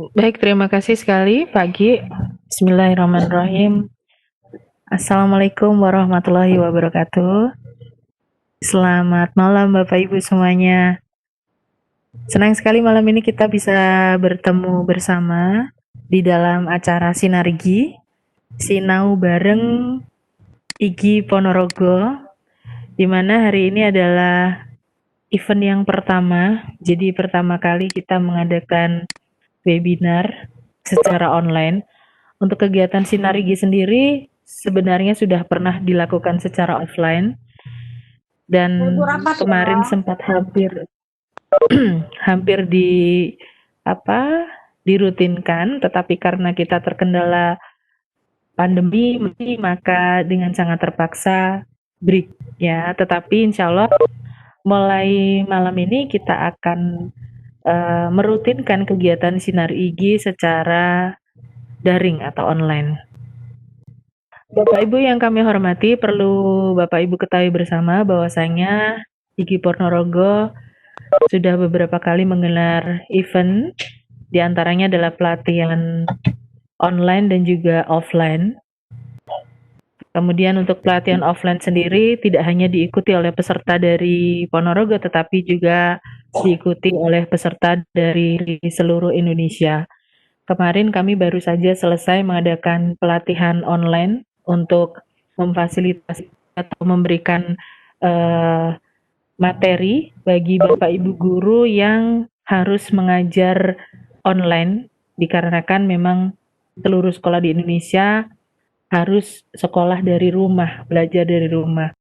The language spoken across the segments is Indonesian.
Baik, terima kasih sekali pagi. Bismillahirrahmanirrahim. Assalamualaikum warahmatullahi wabarakatuh. Selamat malam Bapak Ibu semuanya. Senang sekali malam ini kita bisa bertemu bersama di dalam acara Sinergi Sinau bareng Igi Ponorogo, di mana hari ini adalah event yang pertama. Jadi pertama kali kita mengadakan webinar secara online. Untuk kegiatan Sinergi sendiri sebenarnya sudah pernah dilakukan secara offline dan kemarin sempat hampir dirutinkan, tetapi karena kita terkendala pandemi maka dengan sangat terpaksa break ya. Tetapi insya Allah mulai malam ini kita akan merutinkan kegiatan Sinar IG secara daring atau online. Bapak Ibu yang kami hormati, perlu Bapak Ibu ketahui bersama bahwasanya Igi Ponorogo sudah beberapa kali menggelar event, diantaranya adalah pelatihan online dan juga offline. Kemudian untuk pelatihan offline sendiri tidak hanya diikuti oleh peserta dari Ponorogo, tetapi juga diikuti oleh peserta dari seluruh Indonesia. Kemarin kami baru saja selesai mengadakan pelatihan online untuk memfasilitasi atau memberikan materi bagi Bapak Ibu guru yang harus mengajar online, dikarenakan memang seluruh sekolah di Indonesia harus sekolah dari rumah, belajar dari rumah.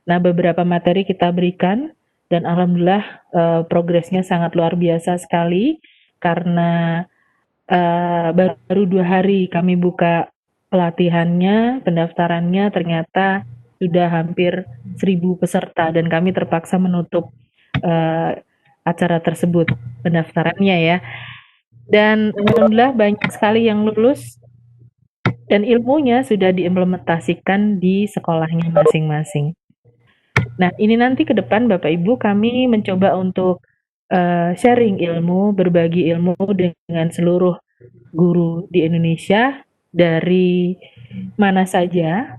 Nah, beberapa materi kita berikan dan alhamdulillah progresnya sangat luar biasa sekali karena baru 2 hari kami buka pelatihannya, pendaftarannya ternyata sudah hampir 1.000 peserta dan kami terpaksa menutup acara tersebut, pendaftarannya ya. Dan alhamdulillah banyak sekali yang lulus dan ilmunya sudah diimplementasikan di sekolahnya masing-masing. Nah, ini nanti ke depan Bapak Ibu kami mencoba untuk sharing ilmu, berbagi ilmu dengan seluruh guru di Indonesia dari mana saja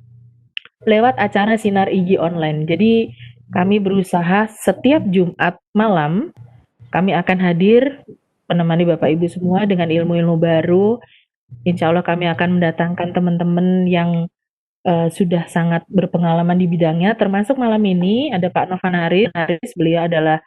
lewat acara Sinar IG online. Jadi kami berusaha setiap Jumat malam kami akan hadir menemani Bapak Ibu semua dengan ilmu-ilmu baru. Insya Allah kami akan mendatangkan teman-teman yang sudah sangat berpengalaman di bidangnya, termasuk malam ini ada Pak Novan Haris, beliau adalah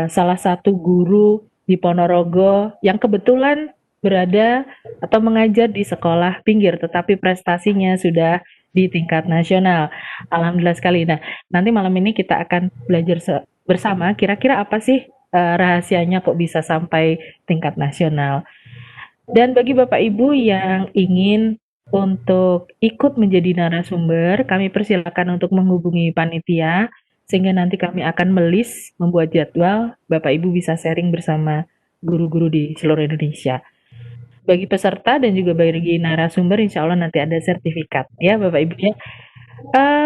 salah satu guru di Ponorogo yang kebetulan berada atau mengajar di sekolah pinggir, tetapi prestasinya sudah di tingkat nasional. Alhamdulillah sekali. Nah, nanti malam ini kita akan belajar bersama kira-kira apa sih rahasianya kok bisa sampai tingkat nasional. Dan bagi Bapak Ibu yang ingin untuk ikut menjadi narasumber, kami persilakan untuk menghubungi panitia sehingga nanti kami akan membuat jadwal, Bapak Ibu bisa sharing bersama guru-guru di seluruh Indonesia. Bagi peserta dan juga bagi narasumber, insya Allah nanti ada sertifikat ya Bapak Ibu ya.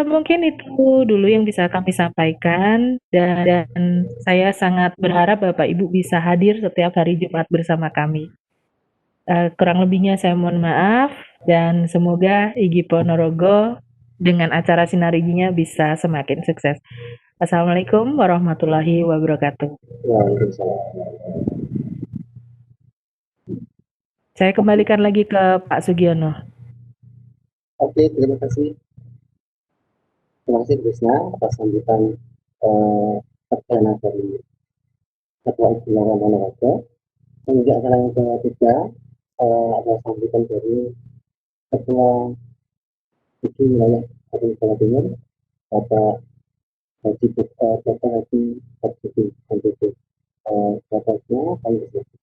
Mungkin itu dulu yang bisa kami sampaikan dan saya sangat berharap Bapak Ibu bisa hadir setiap hari Jumat bersama kami. Kurang lebihnya saya mohon maaf dan semoga Igi Ponorogo dengan acara Sinariginya bisa semakin sukses. Assalamualaikum warahmatullahi wabarakatuh. Saya kembalikan lagi ke Pak Sugiono. Oke, terima kasih. Terima kasih Krisna atas sambutan perdana dari Ketua Istimewa Ponorogo. Kemudian acara yang ketiga adalah sambutan dari Ketua Igi Wilayah Kabupaten Jawa Timur, Bapak Haji Dr. Haji Abdul NTT. Bapaknya kami bersilakan.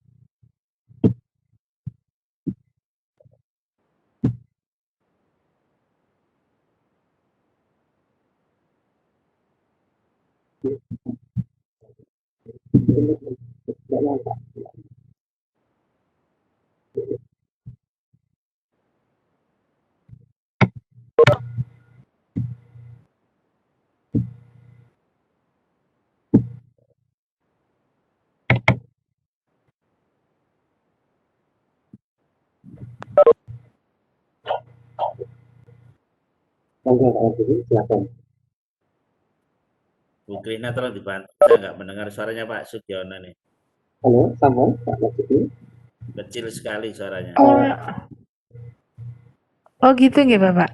Monggo Pak Marzuki, silakan. Bu Krina tolong dibantu, saya nggak mendengar suaranya Pak Sugiono nih. Halo, sambung Pak Marzuki. Kecil sekali suaranya. Oh gitu nggih Bapak.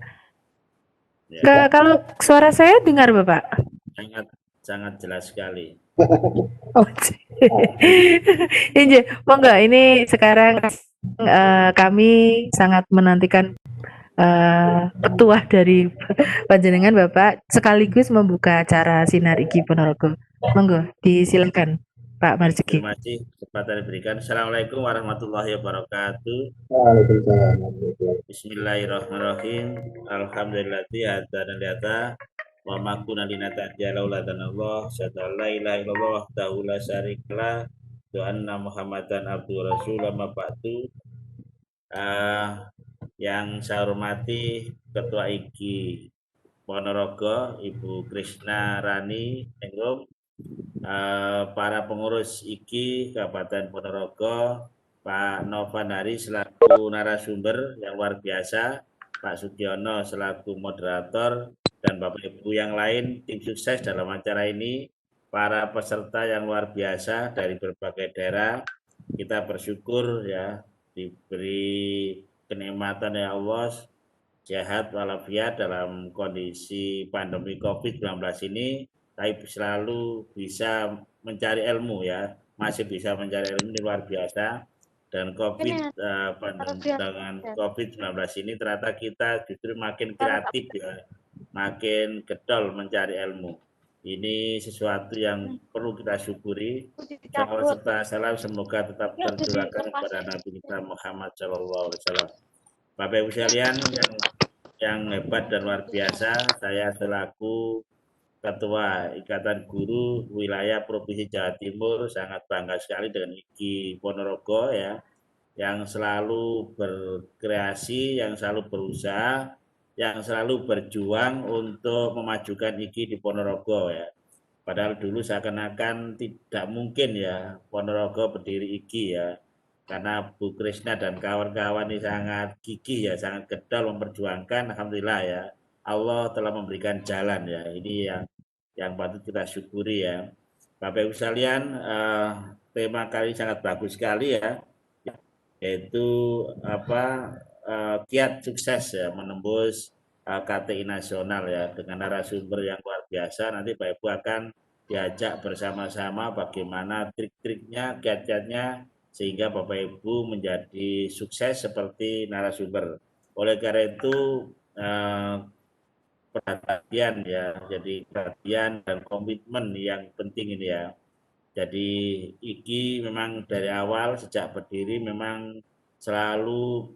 Ya, Kalau suara saya dengar Bapak? sangat jelas sekali. Oh, iya, monggo ini sekarang kami sangat menantikan petuah dari panjenengan Bapak sekaligus membuka acara Sinar Iki Ponorogo. Monggo disilakan Pak Marzuki. Terima kasih kesempatan diberikan. Assalamualaikum warahmatullahi wabarakatuh. Waalaikumsalam warahmatullahi wabarakatuh. Bismillahirrahmanirrahim. Alhamdulillah hadana liata wa ma kunna linatahdiya laula Allah syada la ilaha illallah wahdahu la syarikalah wa anna Muhammadan abduhu rasul amma ba'du. Yang saya hormati Ketua IGI Ponorogo Ibu Krishna Rani Engrum, para pengurus IGI Kabupaten Ponorogo, Pak Novan Hari selaku narasumber yang luar biasa, Pak Sugiono selaku moderator, dan Bapak Ibu yang lain tim sukses dalam acara ini, para peserta yang luar biasa dari berbagai daerah. Kita bersyukur ya diberi kenikmatan ya Allah, sehat walafiat dalam kondisi pandemi COVID-19 ini, tapi selalu bisa mencari ilmu ya, masih bisa mencari ilmu, ini luar biasa. Dan dengan COVID-19 ini ternyata kita justru makin kreatif ya, makin getol mencari ilmu. Ini sesuatu yang perlu kita syukuri. Salawat serta salam semoga tetap tercurahkan kepada Nabi kita Muhammad SAW. Bapak Ibu sekalian yang hebat dan luar biasa, saya selaku Ketua Ikatan Guru Wilayah Provinsi Jawa Timur sangat bangga sekali dengan IGI Ponorogo ya, yang selalu berkreasi, yang selalu berusaha, yang selalu berjuang untuk memajukan IGI di Ponorogo ya. Padahal dulu seakan-akan tidak mungkin ya Ponorogo berdiri IGI ya, karena Bu Krishna dan kawan-kawan ini sangat gigih ya, sangat getol memperjuangkan. Alhamdulillah ya, Allah telah memberikan jalan ya, ini yang patut kita syukuri ya. Bapak Ibu sekalian, tema kali sangat bagus sekali ya, yaitu kiat sukses ya menembus KTI nasional ya, dengan narasumber yang luar biasa. Nanti Bapak Ibu akan diajak bersama-sama bagaimana trik-triknya, kiat-kiatnya, sehingga Bapak Ibu menjadi sukses seperti narasumber. Oleh karena itu perhatian ya, jadi perhatian dan komitmen yang penting ini ya. Jadi IGI memang dari awal sejak berdiri memang selalu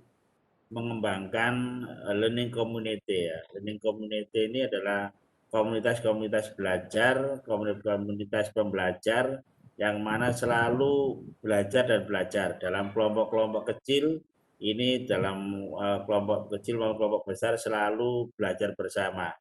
mengembangkan learning community ya. Learning community ini adalah komunitas-komunitas belajar, komunitas pembelajar yang mana selalu belajar dan belajar dalam kelompok-kelompok kecil. Ini dalam kelompok kecil maupun kelompok besar selalu belajar bersama,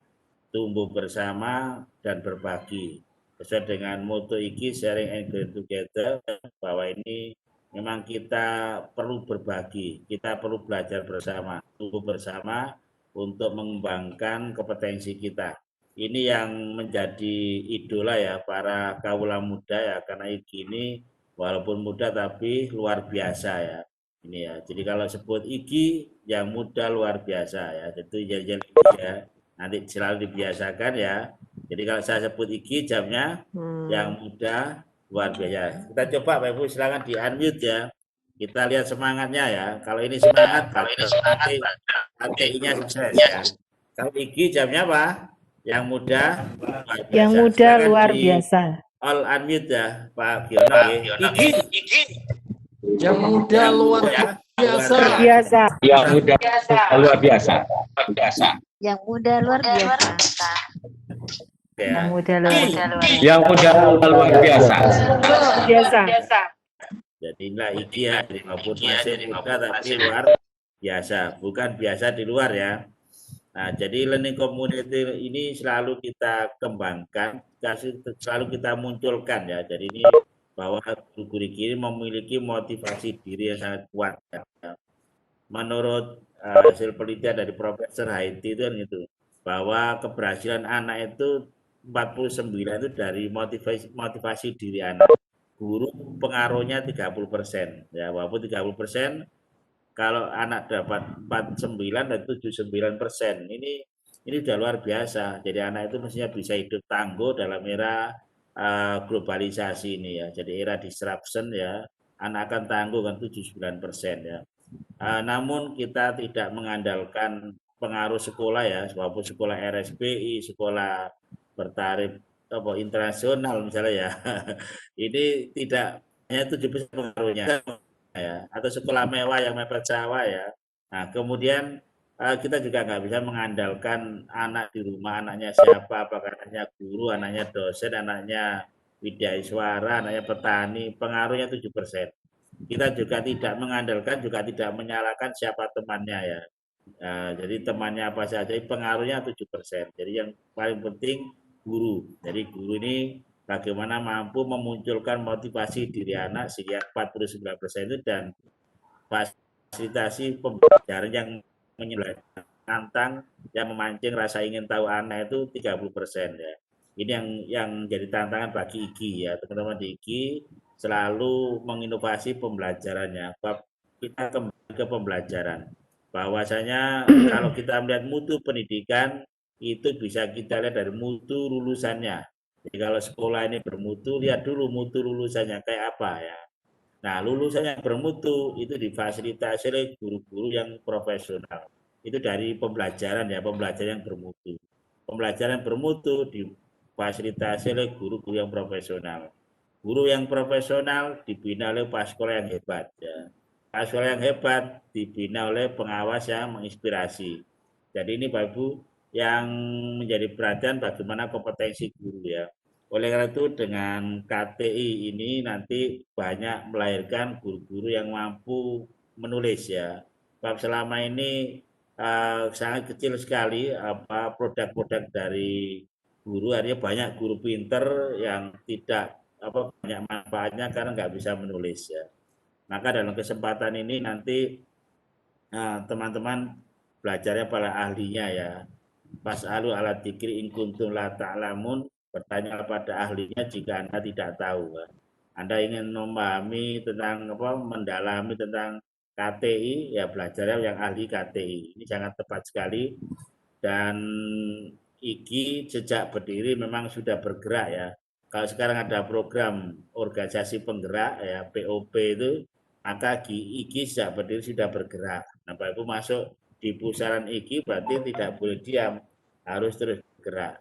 tumbuh bersama dan berbagi. Sesuai dengan motto IGI sharing and growing together, bahwa ini memang kita perlu berbagi, kita perlu belajar bersama, tumbuh bersama untuk mengembangkan kompetensi kita. Ini yang menjadi idola ya para kaula muda ya, karena IGI ini walaupun muda tapi luar biasa ya. Ini ya. Jadi kalau sebut IGI yang muda luar biasa ya, itu ya. Nanti selalu dibiasakan ya. Jadi kalau saya sebut IGI jamnya yang muda luar biasa. Kita coba Pak Ibu silakan di unmute ya. Kita lihat semangatnya ya. Kalau ini semangat, KTI-nya sukses ya. Kalau IGI jamnya apa? Yang muda luar biasa. Yang muda luar biasa. All unmute ya Pak Giono ya. IGI. Yang muda luar biasa. Yang muda luar biasa. Yang muda luar biasa. Ya. Yang muda luar biasa. Yang muda luar biasa. Biasa. Jadi inilah IGI ya, maupun masih muda tapi luar biasa, bukan biasa di luar ya. Nah, jadi learning community ini selalu kita kembangkan, selalu kita munculkan ya. Jadi ini bahwa guru-guru ini memiliki motivasi diri yang sangat kuat. Ya. Menurut hasil penelitian dari Profesor Haiti itu kan gitu, bahwa keberhasilan anak itu 49 itu dari motivasi diri anak. Guru pengaruhnya 30%. Ya, walaupun 30% kalau anak dapat 49 dan 79%. Ini udah luar biasa. Jadi anak itu mestinya bisa hidup tangguh dalam era globalisasi ini ya. Jadi era disruption ya. Anak akan tangguh kan 79% ya. Namun kita tidak mengandalkan pengaruh sekolah ya, walaupun sekolah RSBI, sekolah bertarif internasional misalnya ya, ini tidak hanya 7% pengaruhnya ya, atau sekolah mewah yang mepet sawah ya. Nah kemudian kita juga nggak bisa mengandalkan anak di rumah, anaknya siapa, apakah anaknya guru, anaknya dosen, anaknya widaiswara, anaknya petani, pengaruhnya 7%. Kita juga tidak mengandalkan, juga tidak menyalahkan siapa temannya ya. Jadi temannya apa saja, pengaruhnya 7%. Jadi yang paling penting guru. Jadi guru ini bagaimana mampu memunculkan motivasi diri anak sehingga 49% itu, dan fasilitasi pembelajaran yang menantang, yang memancing rasa ingin tahu anak itu 30% ya. Ini yang jadi tantangan bagi IGI ya, teman-teman di IGI selalu menginovasi pembelajarannya. Kita kembali ke pembelajaran. Bahwasanya kalau kita melihat mutu pendidikan itu bisa kita lihat dari mutu lulusannya. Jadi kalau sekolah ini bermutu, lihat dulu mutu lulusannya kayak apa ya. Nah, lulusan yang bermutu itu difasilitasi oleh guru-guru yang profesional. Itu dari pembelajaran ya, pembelajaran yang bermutu. Pembelajaran bermutu difasilitasi oleh guru-guru yang profesional. Guru yang profesional dibina oleh paskola yang hebat ya. Paskola yang hebat dibina oleh pengawas yang menginspirasi. Jadi ini Bapak Ibu yang menjadi perhatian bagaimana kompetensi guru ya. Oleh karena itu dengan KTI ini nanti banyak melahirkan guru-guru yang mampu menulis ya. Sebab selama ini sangat kecil sekali produk-produk dari guru, artinya banyak guru pinter yang tidak banyak manfaatnya karena nggak bisa menulis ya. Maka dalam kesempatan ini nanti teman-teman belajarnya pada ahlinya ya. Fas'alu ala dzikri in kuntum la ta'lamun, bertanya kepada ahlinya jika Anda tidak tahu. Anda ingin memahami tentang mendalami tentang KTI ya, belajarnya yang ahli KTI. Ini sangat tepat sekali. Dan IGI sejak berdiri memang sudah bergerak ya. Kalau sekarang ada program organisasi penggerak ya, POP itu, maka IGI sejak berdiri sudah bergerak. Nah, Bapak Ibu masuk di pusaran IGI berarti tidak boleh diam, harus terus bergerak.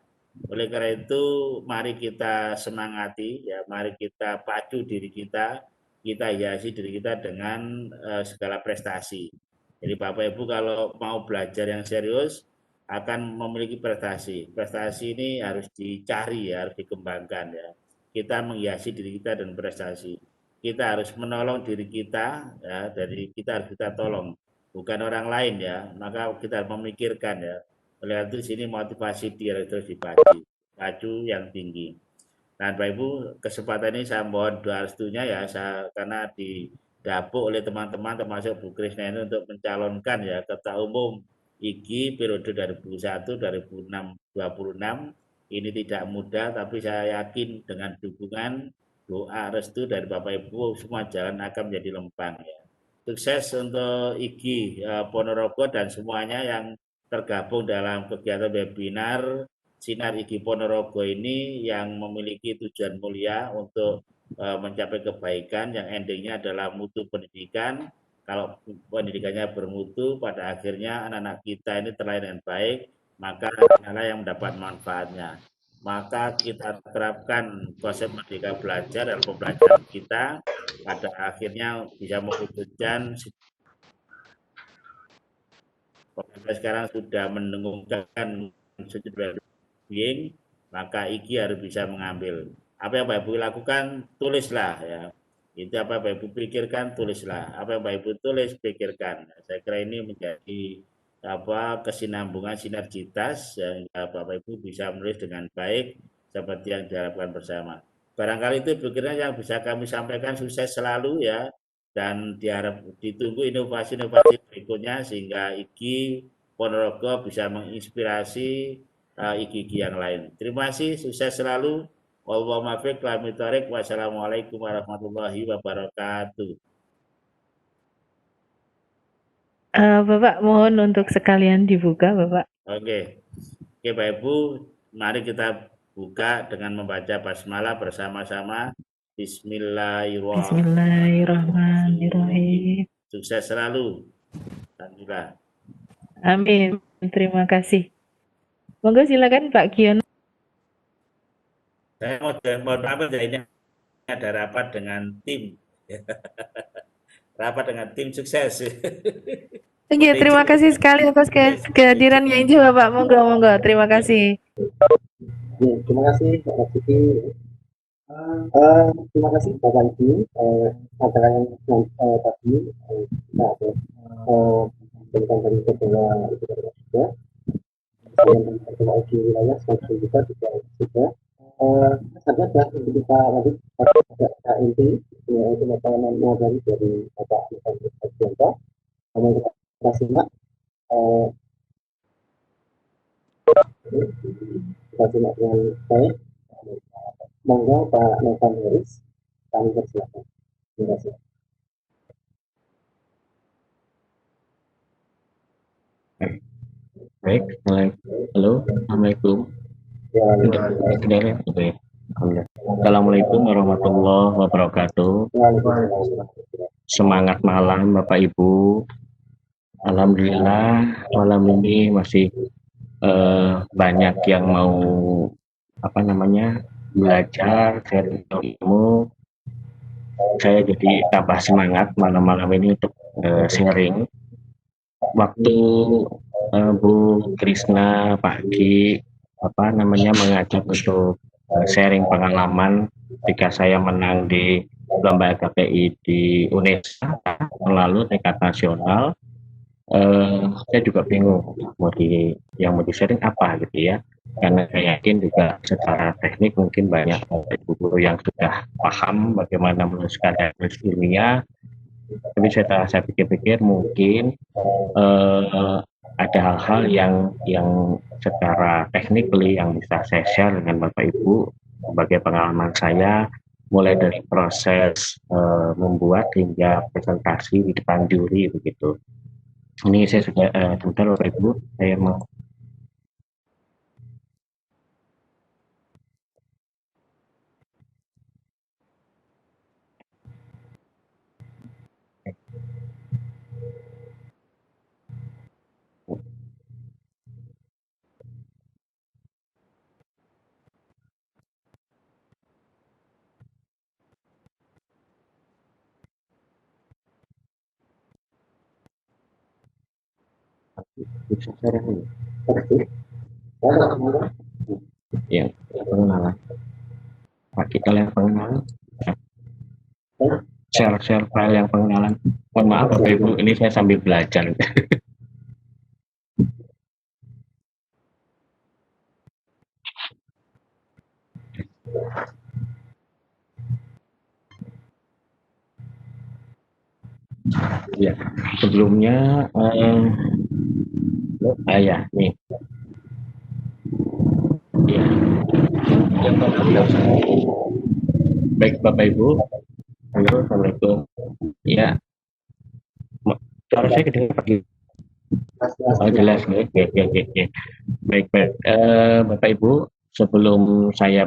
Oleh karena itu, mari kita semangati ya, mari kita pacu diri kita hiasi diri kita dengan segala prestasi. Jadi Bapak Ibu kalau mau belajar yang serius akan memiliki prestasi. Prestasi ini harus dicari ya, harus dikembangkan ya. Kita menghiasi diri kita dengan prestasi. Kita harus menolong diri kita ya, dari kita harus kita tolong, bukan orang lain ya. Maka kita harus memikirkan ya. Oleh itu sini motivasi dia terus dipacu yang tinggi. Nah, Bapak Ibu, kesempatan ini saya mohon doa restunya ya, karena didapuk oleh teman-teman termasuk Bu Krisna ini untuk mencalonkan ya Ketua Umum IGI periode 2001-2026. Ini tidak mudah, tapi saya yakin dengan dukungan doa restu dari Bapak Ibu semua jalan akan menjadi lempang ya. Sukses untuk IGI Ponorogo dan semuanya yang tergabung dalam kegiatan webinar Sinar IGI Ponorogo ini yang memiliki tujuan mulia untuk mencapai kebaikan yang endingnya adalah mutu pendidikan. Kalau pendidikannya bermutu, pada akhirnya anak-anak kita ini terlahir dengan baik, maka adalah yang mendapat manfaatnya. Maka kita terapkan konsep merdeka belajar dalam pembelajaran kita, pada akhirnya bisa mewujudkan pemerintah sekarang sudah mendengungkan sujud being, maka IGI harus bisa mengambil. Apa yang Bapak Ibu lakukan, tulislah ya. Itu apa Bapak Ibu pikirkan, tulislah. Apa yang Bapak Ibu tulis, pikirkan. Saya kira ini menjadi kesinambungan sinergitas yang Bapak Ibu bisa menulis dengan baik seperti yang diharapkan bersama. Barangkali itu pikirnya yang bisa kami sampaikan. Sukses selalu ya, dan ditunggu inovasi-inovasi berikutnya sehingga IGI Ponorogo bisa menginspirasi iki-iki yang lain. Terima kasih, sukses selalu. Wallahumma fiq wal thoriq. Wassalamualaikum warahmatullahi wabarakatuh. Bapak mohon untuk sekalian dibuka, Bapak. Oke, Bapak Ibu, mari kita buka dengan membaca basmalah bersama-sama. Bismillahirrahmanirrahim. Sukses selalu. Alhamdulillah. Amin. Terima kasih. Monggo silakan Pak Kion. Saya mau apa ini ada rapat dengan tim. Rapat dengan tim sukses. Oke, terima kasih sekali atas kehadirannya Inja Bapak. Monggo. Terima kasih. Terima kasih Pak Rafiki. Terima kasih Bapak Ibu. Acara yang tadi kita ada tentang dari ketua itu juga. Dan ketua uji wilayah sekarang juga sudah. Saja untuk kita lanjut pada inti yaitu makanan dari Bapak Alexander. Kita simak. Kita simak dengan baik. Monggo Pak Novan Harris, kami persilakan. Terima kasih. Baik, halo, assalamualaikum. Assalamualaikum warahmatullahi wabarakatuh. Semangat malam Bapak Ibu. Alhamdulillah malam ini masih banyak yang mau belajar sharing ilmu. Saya jadi tambah semangat malam-malam ini untuk sharing. Waktu Bu Krisna pagi mengajak untuk sharing pengalaman ketika saya menang di lomba KPI di UNESA lalu tingkat nasional. Saya juga bingung mau di sharing apa gitu ya, karena saya yakin juga secara teknik mungkin banyak guru yang sudah paham bagaimana menuliskan teknis ilmiah, tapi saya pikir-pikir mungkin ada hal-hal yang secara technically yang bisa saya share dengan Bapak Ibu sebagai pengalaman saya mulai dari proses membuat hingga presentasi di depan juri begitu. Ini saya sudah sebentar Bapak Ibu, saya mau bisa share dulu. Yang pengenalan. Pak kita yang pengenalan. Share file yang pengenalan. Mohon maaf Bapak Ibu, ini saya sambil belajar. Ya, sebelumnya ya nih. Ya. Baik Bapak Ibu. Halo, assalamualaikum. Ya. Suara saya kedengaran pagi. Oh, jelas nih. Oke. Baik. Bapak Ibu, sebelum saya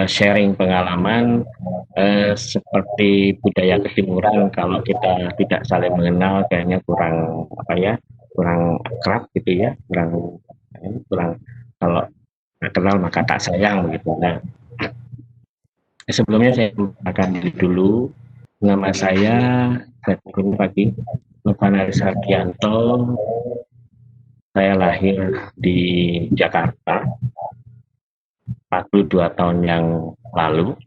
sharing pengalaman seperti budaya ketimuran, kalau kita tidak saling mengenal kayaknya kurang akrab gitu ya, kurang kalau kenal maka tak sayang begitu. Nah, sebelumnya saya akan diri dulu. Nama saya pagi Novan Harris Hardianto. Saya lahir di Jakarta 42 tahun yang lalu.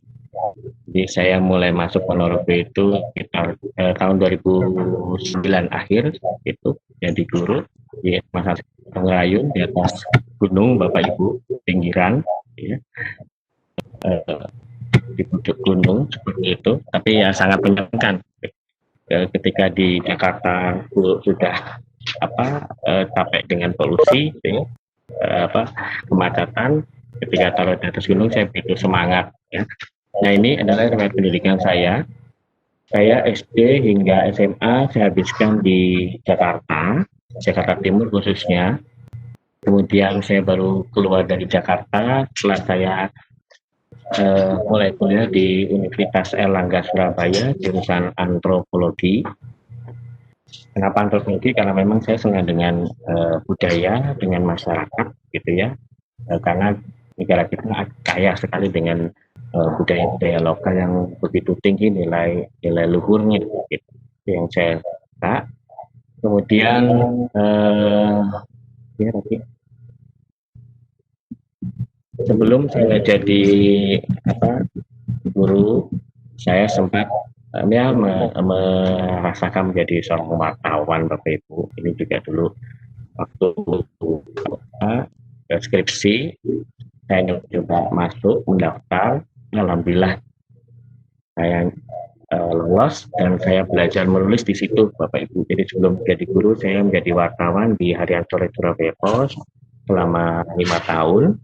Jadi saya mulai masuk Ponorogo itu sekitar tahun 2009 akhir itu jadi guru di masa pengrayun di atas gunung Bapak Ibu pinggiran ya. Di pucuk gunung seperti itu, tapi ya sangat menyenangkan ketika di Jakarta sudah capek dengan polusi, gitu ya, kemacetan. Ketika taruh di atas gunung saya begitu semangat ya. Nah, ini adalah riwayat pendidikan saya. Saya SD hingga SMA saya habiskan di Jakarta Timur khususnya. Kemudian saya baru keluar dari Jakarta setelah saya mulai kuliah di Universitas Airlangga Surabaya, jurusan antropologi. Kenapa antropologi? Karena memang saya senang dengan budaya, dengan masyarakat, gitu ya. Karena negara kita kaya sekali dengan budaya-budaya lokal yang begitu tinggi nilai luhurnya, gitu. Yang saya suka. Kemudian sebelum saya jadi guru, saya sempat merasakan menjadi seorang wartawan, Bapak Ibu. Ini juga dulu waktu skripsi saya coba masuk mendaftar, alhamdulillah saya lolos dan saya belajar menulis di situ, Bapak Ibu. Jadi sebelum menjadi guru saya menjadi wartawan di Harian Sore Surabaya Pos selama 5 tahun.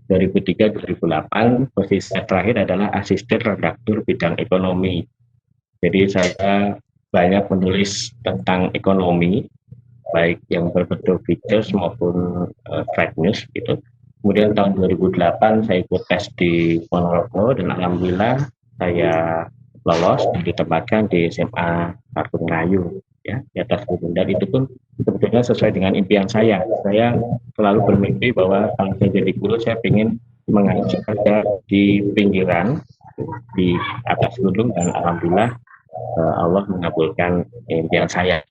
2003-2008, posisi saya terakhir adalah asisten redaktur bidang ekonomi. Jadi saya banyak menulis tentang ekonomi, baik yang berbentuk features maupun fake news gitu. Kemudian tahun 2008 saya ikut tes di Ponorogo dan alhamdulillah saya lolos dan ditempatkan di SMA Kartu Melayu ya, di atas gunung. Dan itu pun sebetulnya sesuai dengan impian saya. Saya selalu bermimpi bahwa kalau saya jadi guru saya ingin mengajar di pinggiran di atas gunung, dan alhamdulillah Allah mengabulkan impian saya.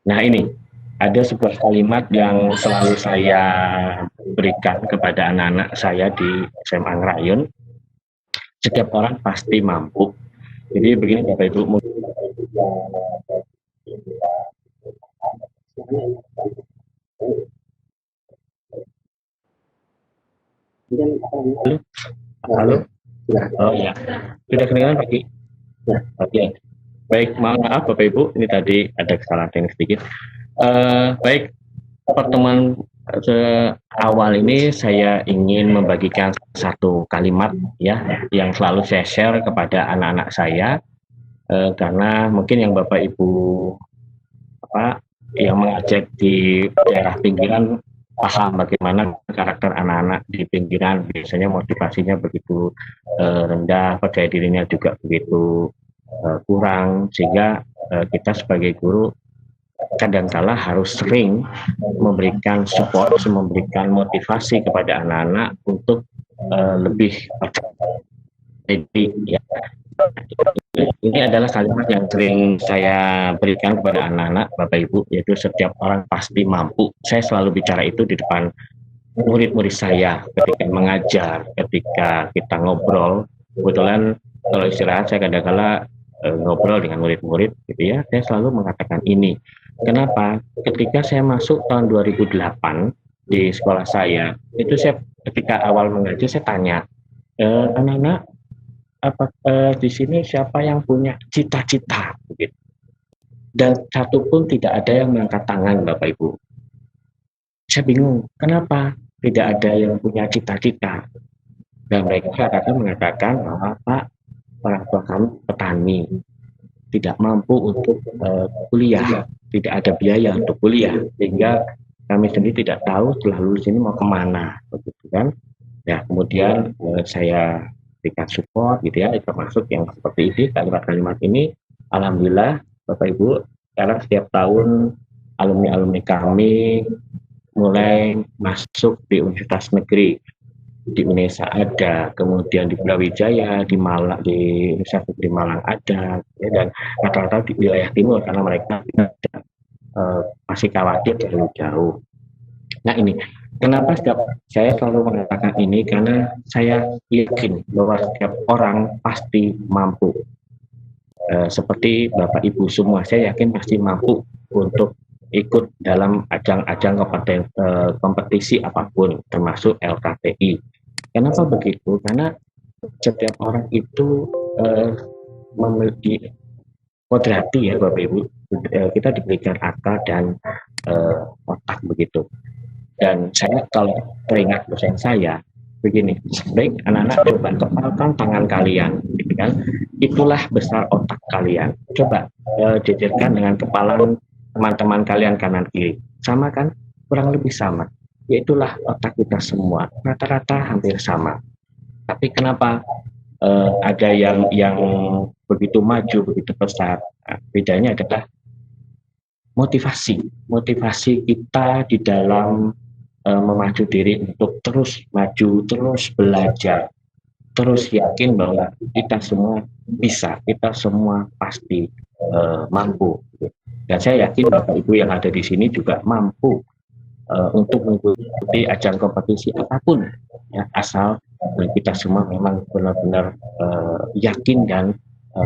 Nah, ini ada sebuah kalimat yang selalu saya berikan kepada anak-anak saya di SMA Ngerayun. Setiap orang pasti mampu. Jadi begini Bapak Ibu, halo, oh ya, sudah kedengaran Pak Ki? Oke, baik, maaf Bapak Ibu, ini tadi ada kesalahan teknis sedikit. Baik, pertemuan awal ini saya ingin membagikan satu kalimat ya yang selalu saya share kepada anak-anak saya, karena mungkin yang Bapak Ibu yang mengajar di daerah pinggiran paham bagaimana karakter anak-anak di pinggiran, biasanya motivasinya begitu rendah, percaya dirinya juga begitu kurang, sehingga kita sebagai guru kadangkala harus sering memberikan support, memberikan motivasi kepada anak-anak untuk lebih jadi ya. Ini adalah kalimat yang sering saya berikan kepada anak-anak, Bapak Ibu, yaitu setiap orang pasti mampu. Saya selalu bicara itu di depan murid-murid saya ketika mengajar, ketika kita ngobrol. Kebetulan kalau istirahat saya kadang-kala ngobrol dengan murid-murid gitu ya. Saya selalu mengatakan ini. Kenapa? Ketika saya masuk tahun 2008 di sekolah saya, itu saya ketika awal mengajar saya tanya, anak-anak di sini siapa yang punya cita-cita gitu. Dan satu pun tidak ada yang mengangkat tangan, Bapak Ibu. Saya bingung, kenapa tidak ada yang punya cita-cita? Dan mereka mengatakan bahwa Pak, orang tua kami petani, tidak mampu untuk kuliah, tidak ada biaya untuk kuliah, sehingga kami sendiri tidak tahu setelah lulus ini mau kemana, begitu kan? Ya, kemudian saya berikan support gitu ya, termasuk yang seperti ini, kalimat-kalimat ini. Alhamdulillah Bapak Ibu, sekarang setiap tahun alumni-alumni kami mulai masuk di universitas negeri di Indonesia ada, kemudian di Brawijaya, di Malang, di Universitas Negeri Malang ada, ya, dan rata-rata di wilayah timur karena mereka masih khawatir terlalu jauh. Nah ini, kenapa saya selalu mengatakan ini, karena saya yakin bahwa setiap orang pasti mampu. Seperti Bapak Ibu semua, saya yakin pasti mampu untuk ikut dalam ajang-ajang kompetisi apapun, termasuk LKTI. Kenapa begitu? Karena setiap orang itu memiliki kodrati ya Bapak Ibu. Kita diberikan akal dan otak begitu. Dan saya kalau teringat dosen saya begini, baik anak-anak coba kepalkan tangan kalian, gitu kan? Itulah besar otak kalian. Coba jejerkan dengan kepalan teman-teman kalian kanan kiri, sama kan? Kurang lebih sama. Yaitulah otak kita semua, rata-rata hampir sama. Tapi kenapa ada yang begitu maju, begitu pesat? Nah, bedanya adalah motivasi kita di dalam memacu diri untuk terus maju, terus belajar, terus yakin bahwa kita semua bisa, kita semua pasti mampu. Dan saya yakin Bapak Ibu yang ada di sini juga mampu untuk mengikuti ajang kompetisi apapun, ya, asal kita semua memang benar-benar yakin dan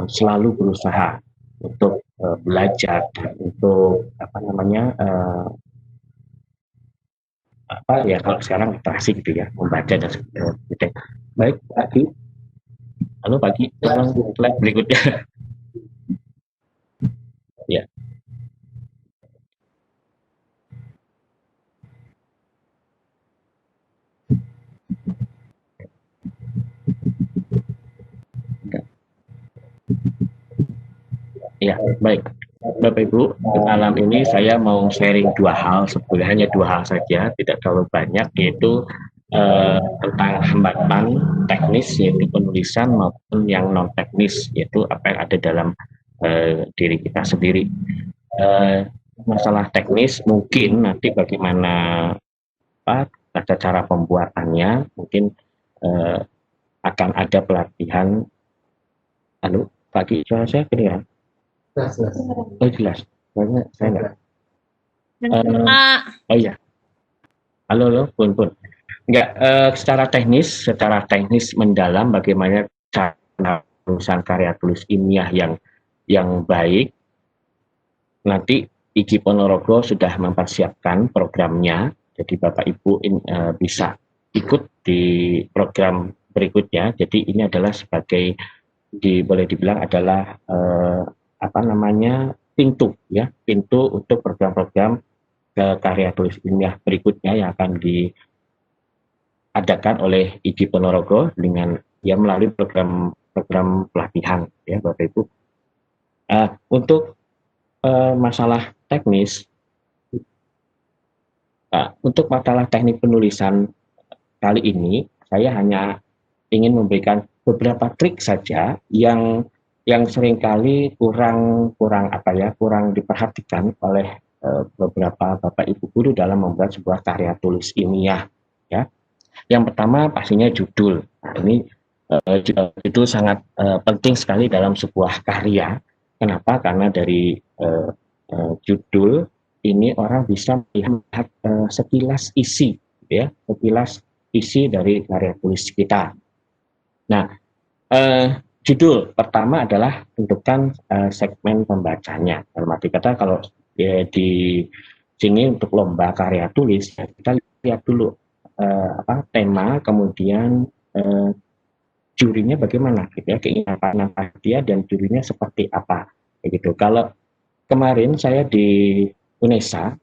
selalu berusaha untuk belajar dan untuk kalau sekarang literasi gitu ya, membaca dan sebagainya. Baik, Pak Gi. Halo Pak Gi, tolong slide berikutnya. Ya. Ya, baik. Bapak Ibu, malam ini saya mau sharing dua hal, sebetulnya hanya dua hal saja, tidak terlalu banyak, yaitu tentang hambatan teknis, yaitu penulisan, maupun yang non teknis, yaitu apa yang ada dalam diri kita sendiri. Masalah teknis mungkin nanti bagaimana ada cara pembuatannya, mungkin akan ada pelatihan. Halo, Pak Gi, suara saya kedengaran? Jelas. Oh jelas, saya enggak. Oh iya. Halo, pun. Enggak, secara teknis mendalam bagaimana cara penulisan karya tulis ilmiah yang baik. Nanti IKI Ponorogo sudah mempersiapkan programnya, jadi Bapak Ibu bisa ikut di program berikutnya. Jadi ini adalah sebagai boleh dibilang adalah pintu untuk program-program karya tulis ilmiah berikutnya yang akan diadakan oleh IKI Ponorogo dengan melalui program pelatihan, ya Bapak Ibu. Untuk masalah teknis, untuk masalah teknik penulisan kali ini saya hanya ingin memberikan beberapa trik saja yang seringkali kurang diperhatikan oleh beberapa Bapak Ibu guru dalam membuat sebuah karya tulis ilmiah, ya. Yang pertama pastinya judul. Nah, ini judul sangat penting sekali dalam sebuah karya. Kenapa? Karena dari judul ini orang bisa melihat sekilas isi, ya, sekilas isi dari karya tulis kita. Nah, judul pertama adalah tentukan segmen pembacanya. Dalam arti kata kalau di sini untuk lomba karya tulis, kita lihat dulu tema, kemudian jurinya bagaimana, gitu ya, keinginan dia dan jurinya seperti apa, begitu. Kalau kemarin saya di UNESA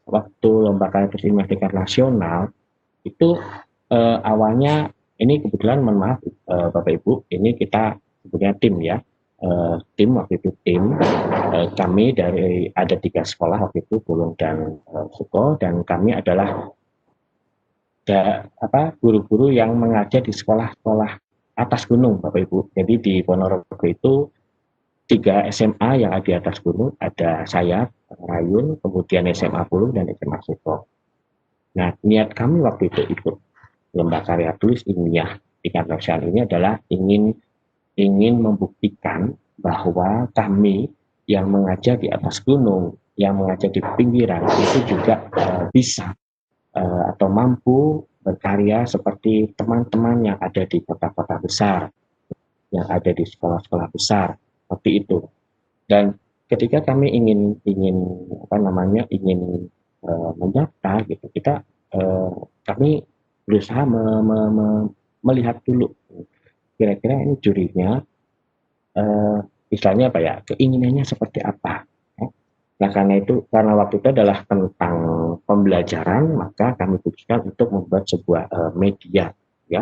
waktu lomba karya tulis ilmiah tingkat nasional itu awalnya. Ini kebetulan, mohon maaf Bapak Ibu, ini kita sebutnya tim, ya. Waktu itu kami dari ada 3 sekolah waktu itu, Bulung dan Suko, dan kami adalah guru-guru yang mengajar di sekolah-sekolah atas gunung, Bapak Ibu. Jadi di Ponorogo itu 3 SMA yang ada di atas gunung, ada saya, Rayun, kemudian SMA Bulung dan SMA Suko. Nah, niat kami waktu itu ikut lomba karya tulis ilmiah tingkat nasional ini adalah ingin membuktikan bahwa kami yang mengajar di atas gunung, yang mengajar di pinggiran itu juga bisa atau mampu berkarya seperti teman-teman yang ada di kota-kota besar, yang ada di sekolah-sekolah besar, seperti itu. Dan ketika kami ingin mendaftar, gitu, kami berusaha melihat dulu kira-kira ini jurinya istilahnya keinginannya seperti apa, ya? Nah, karena waktu itu adalah tentang pembelajaran, maka kami putuskan untuk membuat sebuah media, ya,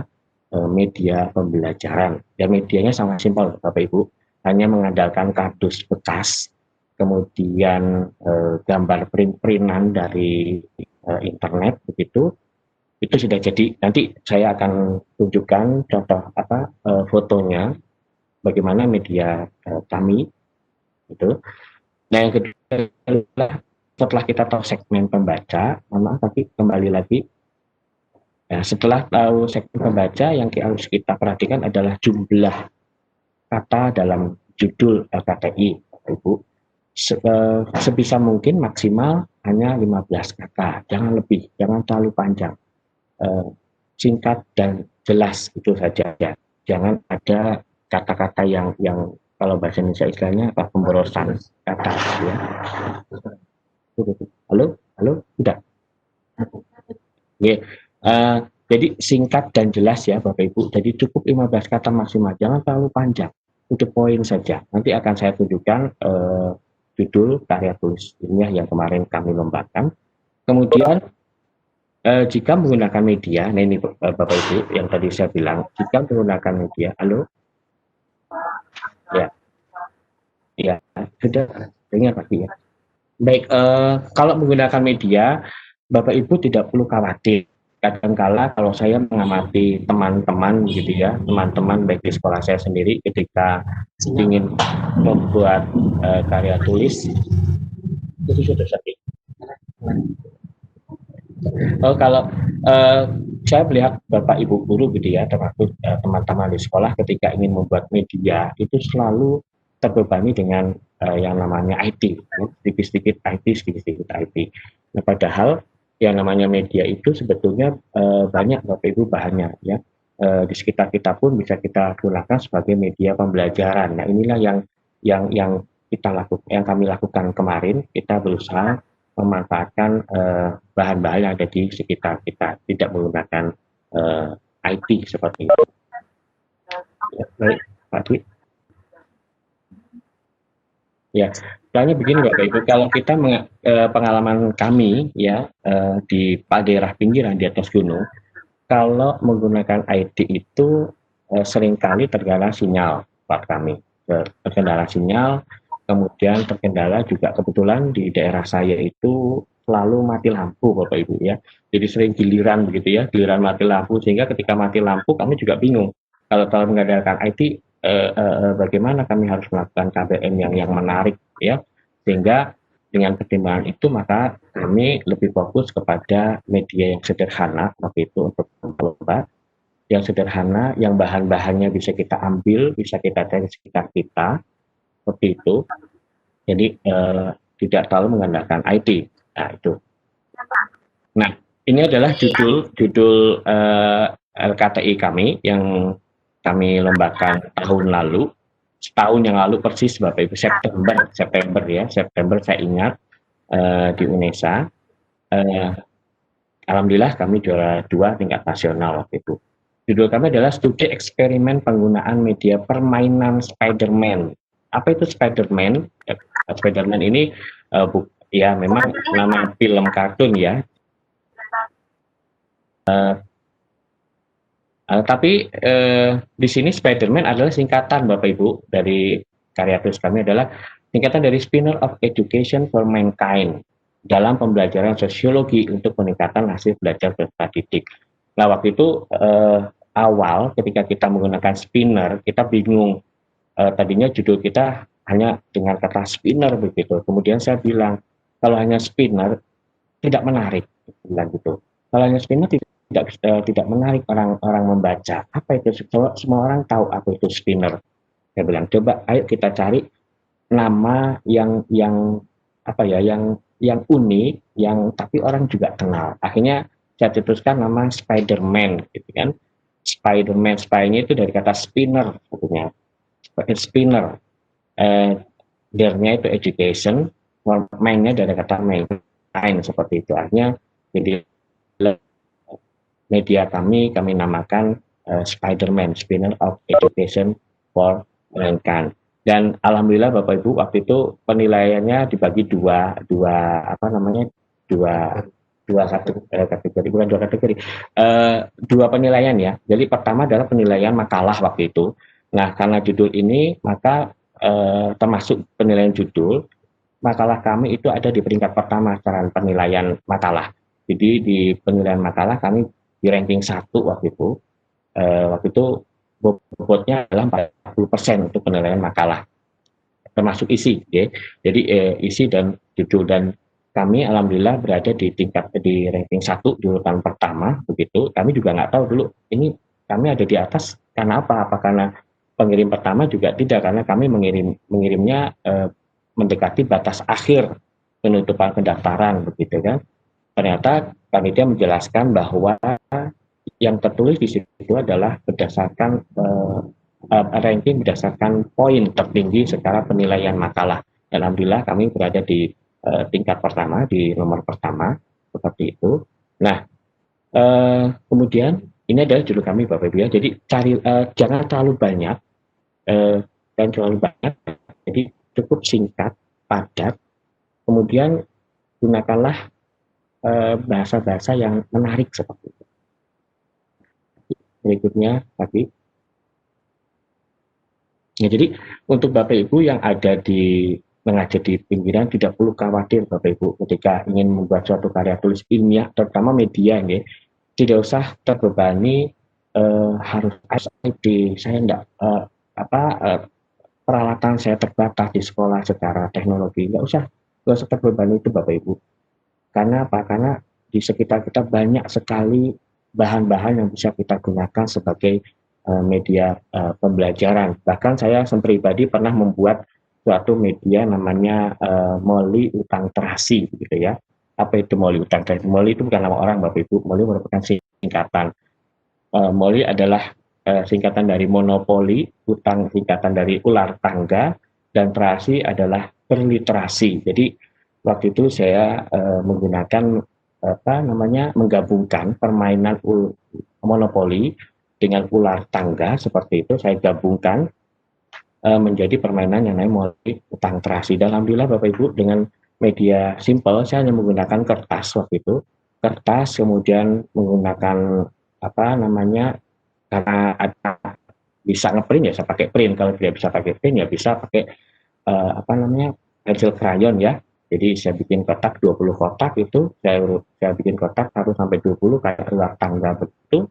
media pembelajaran. Dan medianya sangat simpel, Bapak Ibu, hanya mengandalkan kardus bekas, kemudian gambar print-printan dari internet, begitu. Itu sudah jadi. Nanti saya akan tunjukkan contoh fotonya, bagaimana media kami itu. Nah, yang kedua adalah setelah kita tahu segmen pembaca, tapi kembali lagi, ya, setelah tahu segmen pembaca, yang harus kita perhatikan adalah jumlah kata dalam judul LKTI, Ibu. Sebisa mungkin maksimal hanya 15 kata, jangan lebih, jangan terlalu panjang. Singkat dan jelas, itu saja, ya. Jangan ada kata-kata yang kalau bahasa Indonesia istilahnya pemborosan kata, ya. Halo, sudah. Jadi singkat dan jelas, ya Bapak Ibu. Jadi cukup 15 kata maksimal, jangan terlalu panjang. Itu poin saja. Nanti akan saya tunjukkan judul karya tulis ilmiah yang kemarin kami lombakan. Kemudian jika menggunakan media, nah ini Bapak Ibu yang tadi saya bilang, jika menggunakan media, halo, ya sudah dengar lagi, ya. Baik, kalau menggunakan media, Bapak Ibu tidak perlu khawatir. Kadangkala kalau saya mengamati teman-teman gitu ya, teman-teman baik di sekolah saya sendiri ketika ingin membuat karya tulis, itu sudah sakit. Kalau saya melihat Bapak Ibu guru gitu ya, termasuk teman-teman di sekolah ketika ingin membuat media itu selalu terbebani dengan yang namanya IT, ya, sedikit-sedikit IT, sedikit-sedikit IT. Nah, padahal yang namanya media itu sebetulnya banyak Bapak Ibu bahannya, ya. Di sekitar kita pun bisa kita gunakan sebagai media pembelajaran. Nah, inilah yang kami lakukan kemarin. Kita berusaha memanfaatkan bahan-bahan yang ada di sekitar kita, tidak menggunakan IT seperti itu. Ya, baik, Pak Dwi. Ya, soalnya begini Bapak Ibu, kalau kita pengalaman kami ya di daerah pinggiran di atas gunung, kalau menggunakan IT itu seringkali terkendala sinyal Pak kami, terkendala sinyal, kemudian terkendala juga kebetulan di daerah saya itu selalu mati lampu Bapak Ibu ya, jadi sering giliran begitu ya, giliran mati lampu, sehingga ketika mati lampu kami juga bingung kalau mengandalkan IT. Bagaimana kami harus melakukan KBM yang menarik ya, sehingga dengan pertimbangan itu maka kami lebih fokus kepada media yang sederhana waktu itu untuk lomba, yang sederhana, yang bahan-bahannya bisa kita ambil, bisa kita cari sekitar kita seperti itu. Jadi tidak terlalu mengandalkan IT. Nah itu. Nah ini adalah judul LKTI kami yang kami lombakan tahun lalu, setahun yang lalu persis Bapak Ibu, September saya ingat di UNESA. Alhamdulillah kami juara 2 tingkat nasional waktu itu. Judul kami adalah studi eksperimen penggunaan media permainan Spider-Man. Apa itu Spider-Man? Spider-Man ini ya memang nama film kartun ya. Tapi di sini Spider-Man adalah singkatan Bapak Ibu dari karya tulis kami, adalah singkatan dari Spinner of Education for Mankind dalam pembelajaran sosiologi untuk peningkatan hasil belajar peserta didik. Nah waktu itu awal ketika kita menggunakan spinner kita bingung, tadinya judul kita hanya dengan kata spinner begitu. Kemudian saya bilang kalau hanya spinner tidak menarik, bilang gitu. Kalau hanya spinner tidak menarik orang membaca. Apa itu? Semua orang tahu apa itu spinner. Saya bilang coba ayo kita cari nama yang unik, yang tapi orang juga kenal. Akhirnya saya cetuskan nama Spider-Man, gitu kan. Spider-Man, spy-nya itu dari kata spinner, sebetulnya. Spinner. Der-nya itu education, man-nya dari kata main, seperti itu. Akhirnya jadi media kami namakan Spider-Man, Spinner of Education for Mankind. Dan alhamdulillah Bapak Ibu waktu itu penilaiannya dibagi dua kategori, bukan dua kategori, dua penilaian ya. Jadi pertama adalah penilaian makalah waktu itu. Nah, karena judul ini maka termasuk penilaian judul, makalah kami itu ada di peringkat pertama secara penilaian makalah. Jadi di penilaian makalah kami di ranking 1 waktu itu. Waktu itu bobotnya adalah 40% untuk penilaian makalah, termasuk isi, ya. Jadi isi dan judul, dan kami alhamdulillah berada di ranking 1 di urutan pertama begitu. Kami juga nggak tahu dulu ini kami ada di atas karena apa karena pengirim pertama juga tidak, karena kami mengirimnya mendekati batas akhir penutupan pendaftaran begitu kan. Ternyata panitia menjelaskan bahwa yang tertulis di situ adalah berdasarkan ranking berdasarkan poin tertinggi secara penilaian makalah. Dan alhamdulillah kami berada di tingkat pertama, di nomor pertama seperti itu. Nah, kemudian ini adalah judul kami Bapak Ibu ya. Jadi jangan terlalu banyak dan terlalu banyak. Jadi cukup singkat, padat. Kemudian gunakanlah bahasa-bahasa yang menarik seperti itu. Berikutnya lagi. Ya, jadi untuk Bapak Ibu yang ada mengajar di pinggiran tidak perlu khawatir Bapak Ibu ketika ingin membuat suatu karya tulis ilmiah, terutama media, ya. Tidak usah terbebani harus ID. Saya enggak peralatan saya terbatas di sekolah secara teknologi. Nggak usah terbebani itu Bapak Ibu. Karena apa? Karena di sekitar kita banyak sekali bahan-bahan yang bisa kita gunakan sebagai media pembelajaran. Bahkan saya pribadi pernah membuat suatu media namanya Moli Utang Terasi, gitu ya. Apa itu Moli Utang Terasi? Moli itu bukan nama orang Bapak Ibu. Moli merupakan singkatan. Moli adalah singkatan dari monopoli, utang singkatan dari ular tangga, dan terasi adalah berliterasi. Jadi waktu itu saya menggunakan menggabungkan permainan monopoli dengan ular tangga seperti itu. Saya gabungkan menjadi permainan yang namanya Moli Utang Terasi. Dan alhamdulillah Bapak Ibu dengan media simple, saya hanya menggunakan kertas waktu itu. Kertas, kemudian menggunakan karena ada bisa ngeprint ya saya pakai print, kalau tidak bisa pakai print ya bisa pakai pensil krayon ya. Jadi saya bikin kotak 20 kotak itu, saya bikin kotak 1 sampai 20 kayak ular tangga begitu.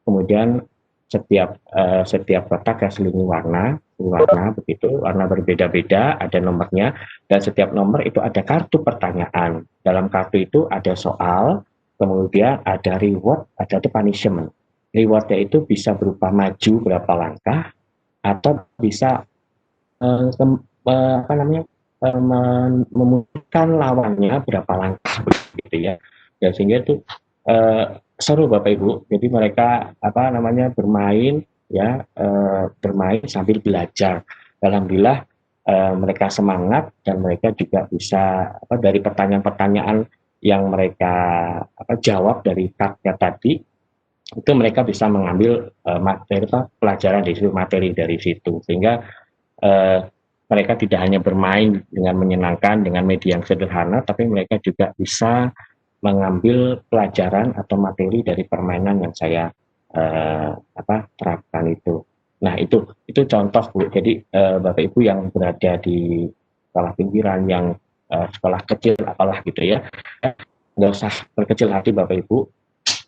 Kemudian setiap kotak saya selingi warna begitu, warna berbeda-beda, ada nomornya, dan setiap nomor itu ada kartu pertanyaan. Dalam kartu itu ada soal, kemudian ada reward, ada punishment. Rewardnya itu bisa berupa maju berapa langkah, atau bisa memungkinkan lawannya berapa langkah begitu ya. Dan sehingga itu seru Bapak Ibu. Jadi mereka bermain ya, bermain sambil belajar. Alhamdulillah mereka semangat, dan mereka juga bisa dari pertanyaan-pertanyaan yang mereka jawab dari karya tadi, itu mereka bisa mengambil pelajaran di situ, materi dari situ, sehingga mereka tidak hanya bermain dengan menyenangkan dengan media yang sederhana, tapi mereka juga bisa mengambil pelajaran atau materi dari permainan yang saya terapkan itu. Nah itu contoh Bu. Jadi Bapak Ibu yang berada di sekolah pinggiran, yang sekolah kecil apalah gitu ya, nggak usah berkecil hati Bapak Ibu.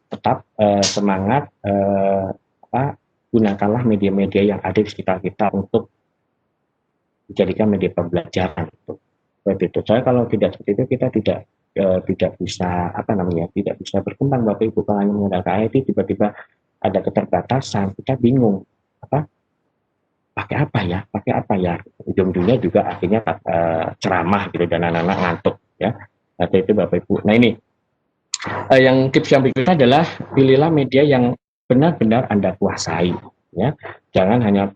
Tetap semangat, gunakanlah media-media yang ada di sekitar kita untuk dijadikan media pembelajaran. Seperti itu. Soalnya kalau tidak seperti itu kita tidak bisa tidak bisa berkembang Bapak Ibu. Kalau hanya menggunakan IT, tiba-tiba ada keterbatasan, kita bingung pakai apa ya. Ujung-ujungnya juga akhirnya ceramah gitu, dan anak-anak ngantuk ya. Seperti itu Bapak Ibu. Nah ini yang tips yang berikutnya adalah pilihlah media yang benar-benar Anda kuasai ya. Jangan hanya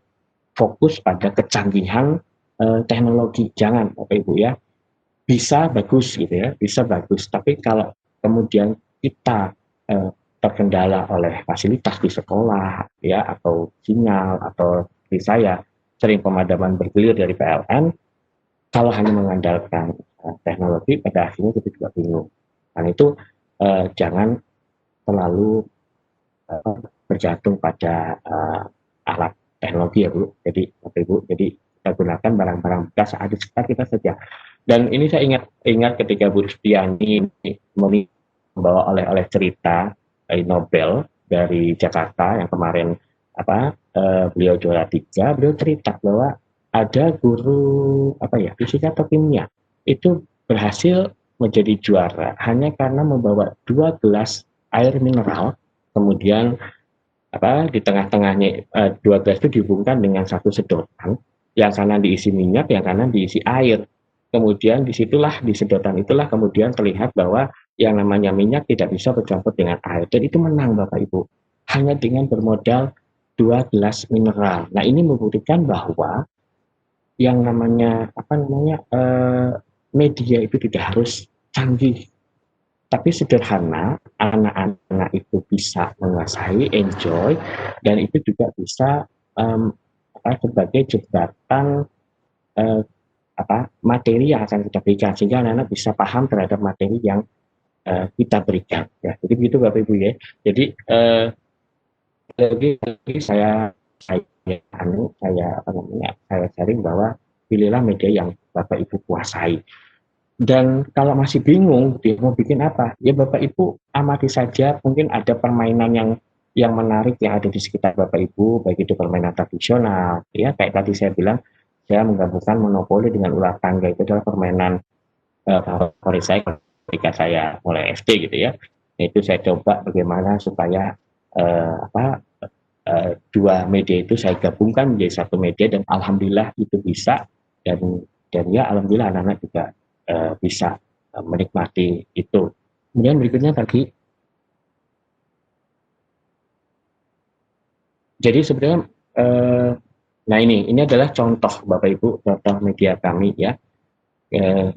fokus pada kecanggihan teknologi, jangan Bapak Ibu ya. Bisa bagus gitu ya, bisa bagus, tapi kalau kemudian kita terkendala oleh fasilitas di sekolah ya, atau sinyal, atau di saya sering pemadaman bergilir dari PLN, kalau hanya mengandalkan teknologi, pada akhirnya kita juga bingung. Dan itu jangan terlalu bergantung pada alat teknologi ya Bu. Jadi Bapak Ibu, jadi kita gunakan barang-barang bekas saat di sekitar kita saja. Dan ini saya ingat ketika Bu Rustiani membawa oleh cerita Nobel dari Jakarta yang kemarin beliau juara 3, beliau cerita bahwa ada guru fisika atau kimia itu berhasil menjadi juara hanya karena membawa 2 gelas air mineral, kemudian di tengah-tengahnya 2 gelas itu dihubungkan dengan satu sedotan, yang kanan diisi minyak, yang kanan diisi air. Kemudian di sedotan itulah kemudian terlihat bahwa yang namanya minyak tidak bisa bercampur dengan air, dan itu menang Bapak Ibu hanya dengan bermodal 2 gelas mineral. Nah, ini membuktikan bahwa yang namanya media itu tidak harus canggih, tapi sederhana, anak-anak itu bisa menguasai, enjoy, dan itu juga bisa sebagai jembatan materi yang akan kita berikan, sehingga anak-anak bisa paham terhadap materi yang kita berikan. Ya, jadi begitu Bapak Ibu ya. Jadi lagi saya sharing bahwa pilihlah media yang Bapak Ibu kuasai. Dan kalau masih bingung dia mau bikin apa, ya Bapak Ibu amati saja, mungkin ada permainan yang menarik yang ada di sekitar Bapak Ibu, baik itu permainan tradisional, ya kayak tadi saya bilang, saya menggabungkan monopoli dengan ular tangga, itu adalah permainan favorit saya ketika saya mulai SD gitu ya. Itu saya coba bagaimana supaya dua media itu saya gabungkan menjadi satu media, dan alhamdulillah itu bisa, dan ya alhamdulillah anak-anak juga bisa menikmati itu. Kemudian berikutnya tadi, jadi sebenarnya nah ini adalah contoh Bapak Ibu, contoh media kami ya.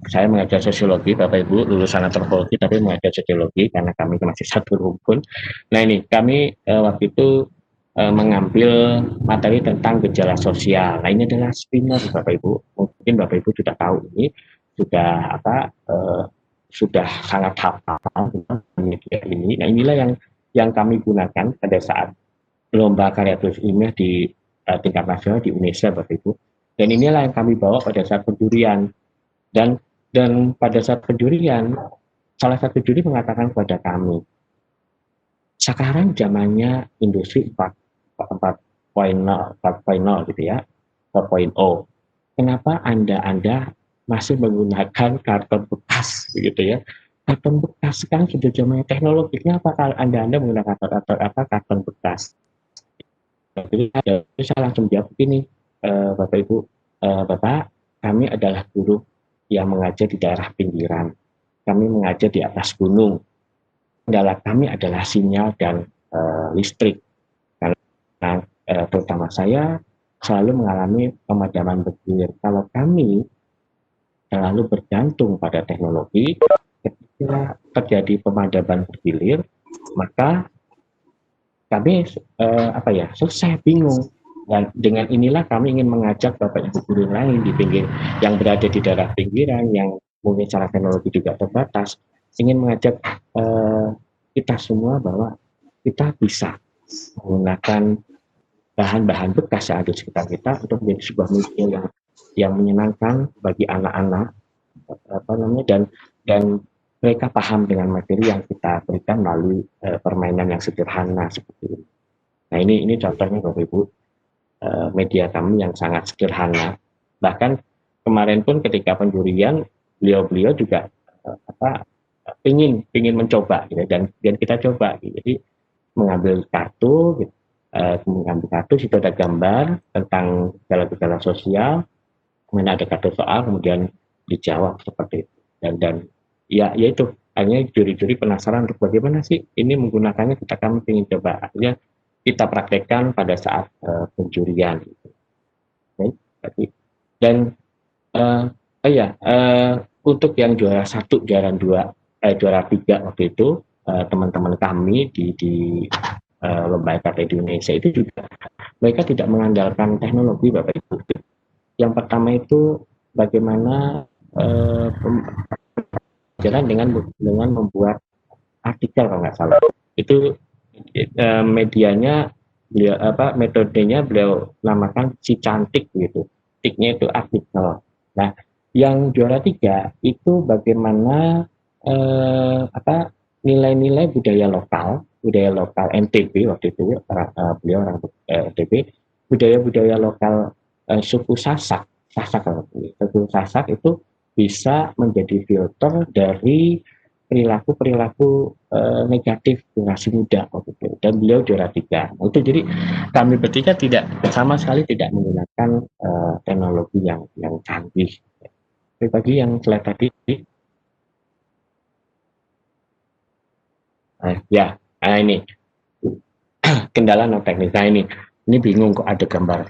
Saya mengajar sosiologi Bapak Ibu, lulusan antropologi tapi mengajar sosiologi karena kami masih satu rumpun. Nah ini kami waktu itu mengambil materi tentang gejala sosial. Nah ini adalah spinner Bapak Ibu, mungkin Bapak Ibu sudah tahu, ini sudah sangat hafal tentang media ini. Nah inilah yang kami gunakan pada saat lomba karya tulis ilmiah di tingkat nasional di Indonesia Bapak Ibu. Dan inilah yang kami bawa pada saat penjurian. Dan pada saat penjurian, salah satu juri mengatakan kepada kami, sekarang zamannya industri 4.0 gitu ya, 4.0. Kenapa Anda masih menggunakan karton bekas begitu ya? Karton bekas sekarang sudah zamannya teknologinya, apakah Anda menggunakan karton bekas? Jadi saya langsung jawab begini, Bapak Ibu, Bapak, kami adalah guru yang mengajar di daerah pinggiran. Kami mengajar di atas gunung. Kendala kami adalah sinyal dan listrik. Karena terutama saya selalu mengalami pemadaman bergilir. Kalau kami terlalu bergantung pada teknologi, ketika terjadi pemadaman bergilir, maka kami selesai bingung. Dan dengan inilah kami ingin mengajak Bapak Ibu guru lain di pinggir, yang berada di daerah pinggiran, yang mungkin secara teknologi juga terbatas, ingin mengajak kita semua bahwa kita bisa menggunakan bahan-bahan bekas yang ada di sekitar kita untuk menjadi sebuah media yang menyenangkan bagi anak-anak, dan mereka paham dengan materi yang kita berikan melalui permainan yang sederhana seperti ini. Nah ini contohnya Bapak Ibu, media kami yang sangat sederhana. Bahkan kemarin pun ketika penjurian, beliau juga ingin mencoba gitu, dan kita coba gitu. Jadi mengambil kartu gitu, situ ada gambar tentang gejala-gejala sosial, kemudian ada kartu soal, kemudian dijawab seperti itu, dan ya itu hanya juri-juri penasaran untuk bagaimana sih ini menggunakannya, kami ingin coba, akhirnya kita praktekkan pada saat penjurian. Okay. Dan untuk yang juara 1, juara 2, juara 3 waktu itu, teman-teman kami di lomba EKT di Indonesia itu juga mereka tidak mengandalkan teknologi Bapak Ibu. Yang pertama itu bagaimana jalan dengan membuat artikel kalau nggak salah. Itu medianya beliau metodenya beliau namakan si cantik gitu. Tiknya itu artikel. Nah, yang juara 3 itu bagaimana nilai-nilai budaya lokal NTB waktu itu beliau orang NTB, budaya-budaya lokal suku Sasak suku Sasak itu bisa menjadi filter dari perilaku negatif generasi muda waktu itu, dan beliau juara 3. Itu jadi kami bertiga sama sekali tidak menggunakan teknologi yang canggih. Bagi yang slide tadi, ini kendala non teknis. Nah ini bingung kok ada gambar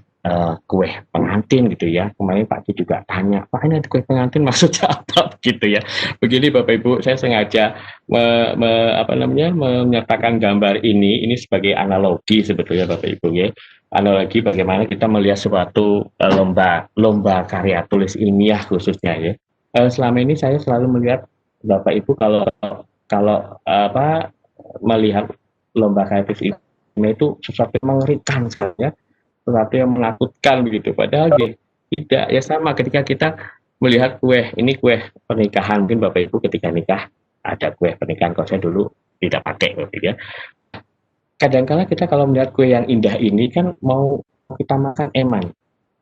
kue pengantin gitu ya. Kemarin Pak Ki juga tanya, Pak ini ada kue pengantin maksudnya apa gitu ya. Begini Bapak Ibu, saya sengaja menyertakan gambar ini sebagai analogi sebetulnya Bapak Ibu ya. Analogi bagaimana kita melihat suatu lomba karya tulis ilmiah khususnya ya. Selama ini saya selalu melihat Bapak Ibu kalau melihat lomba karya tulis ilmiah itu sesuatu yang mengerikan sekali ya. Sesuatu yang menakutkan begitu, padahal tidak ya. Sama ketika kita melihat kue pernikahan, mungkin Bapak Ibu ketika nikah ada kue pernikahan, kalau saya dulu tidak pakai gitu ya. Kadang-kala kita kalau melihat kue yang indah ini kan mau kita makan eman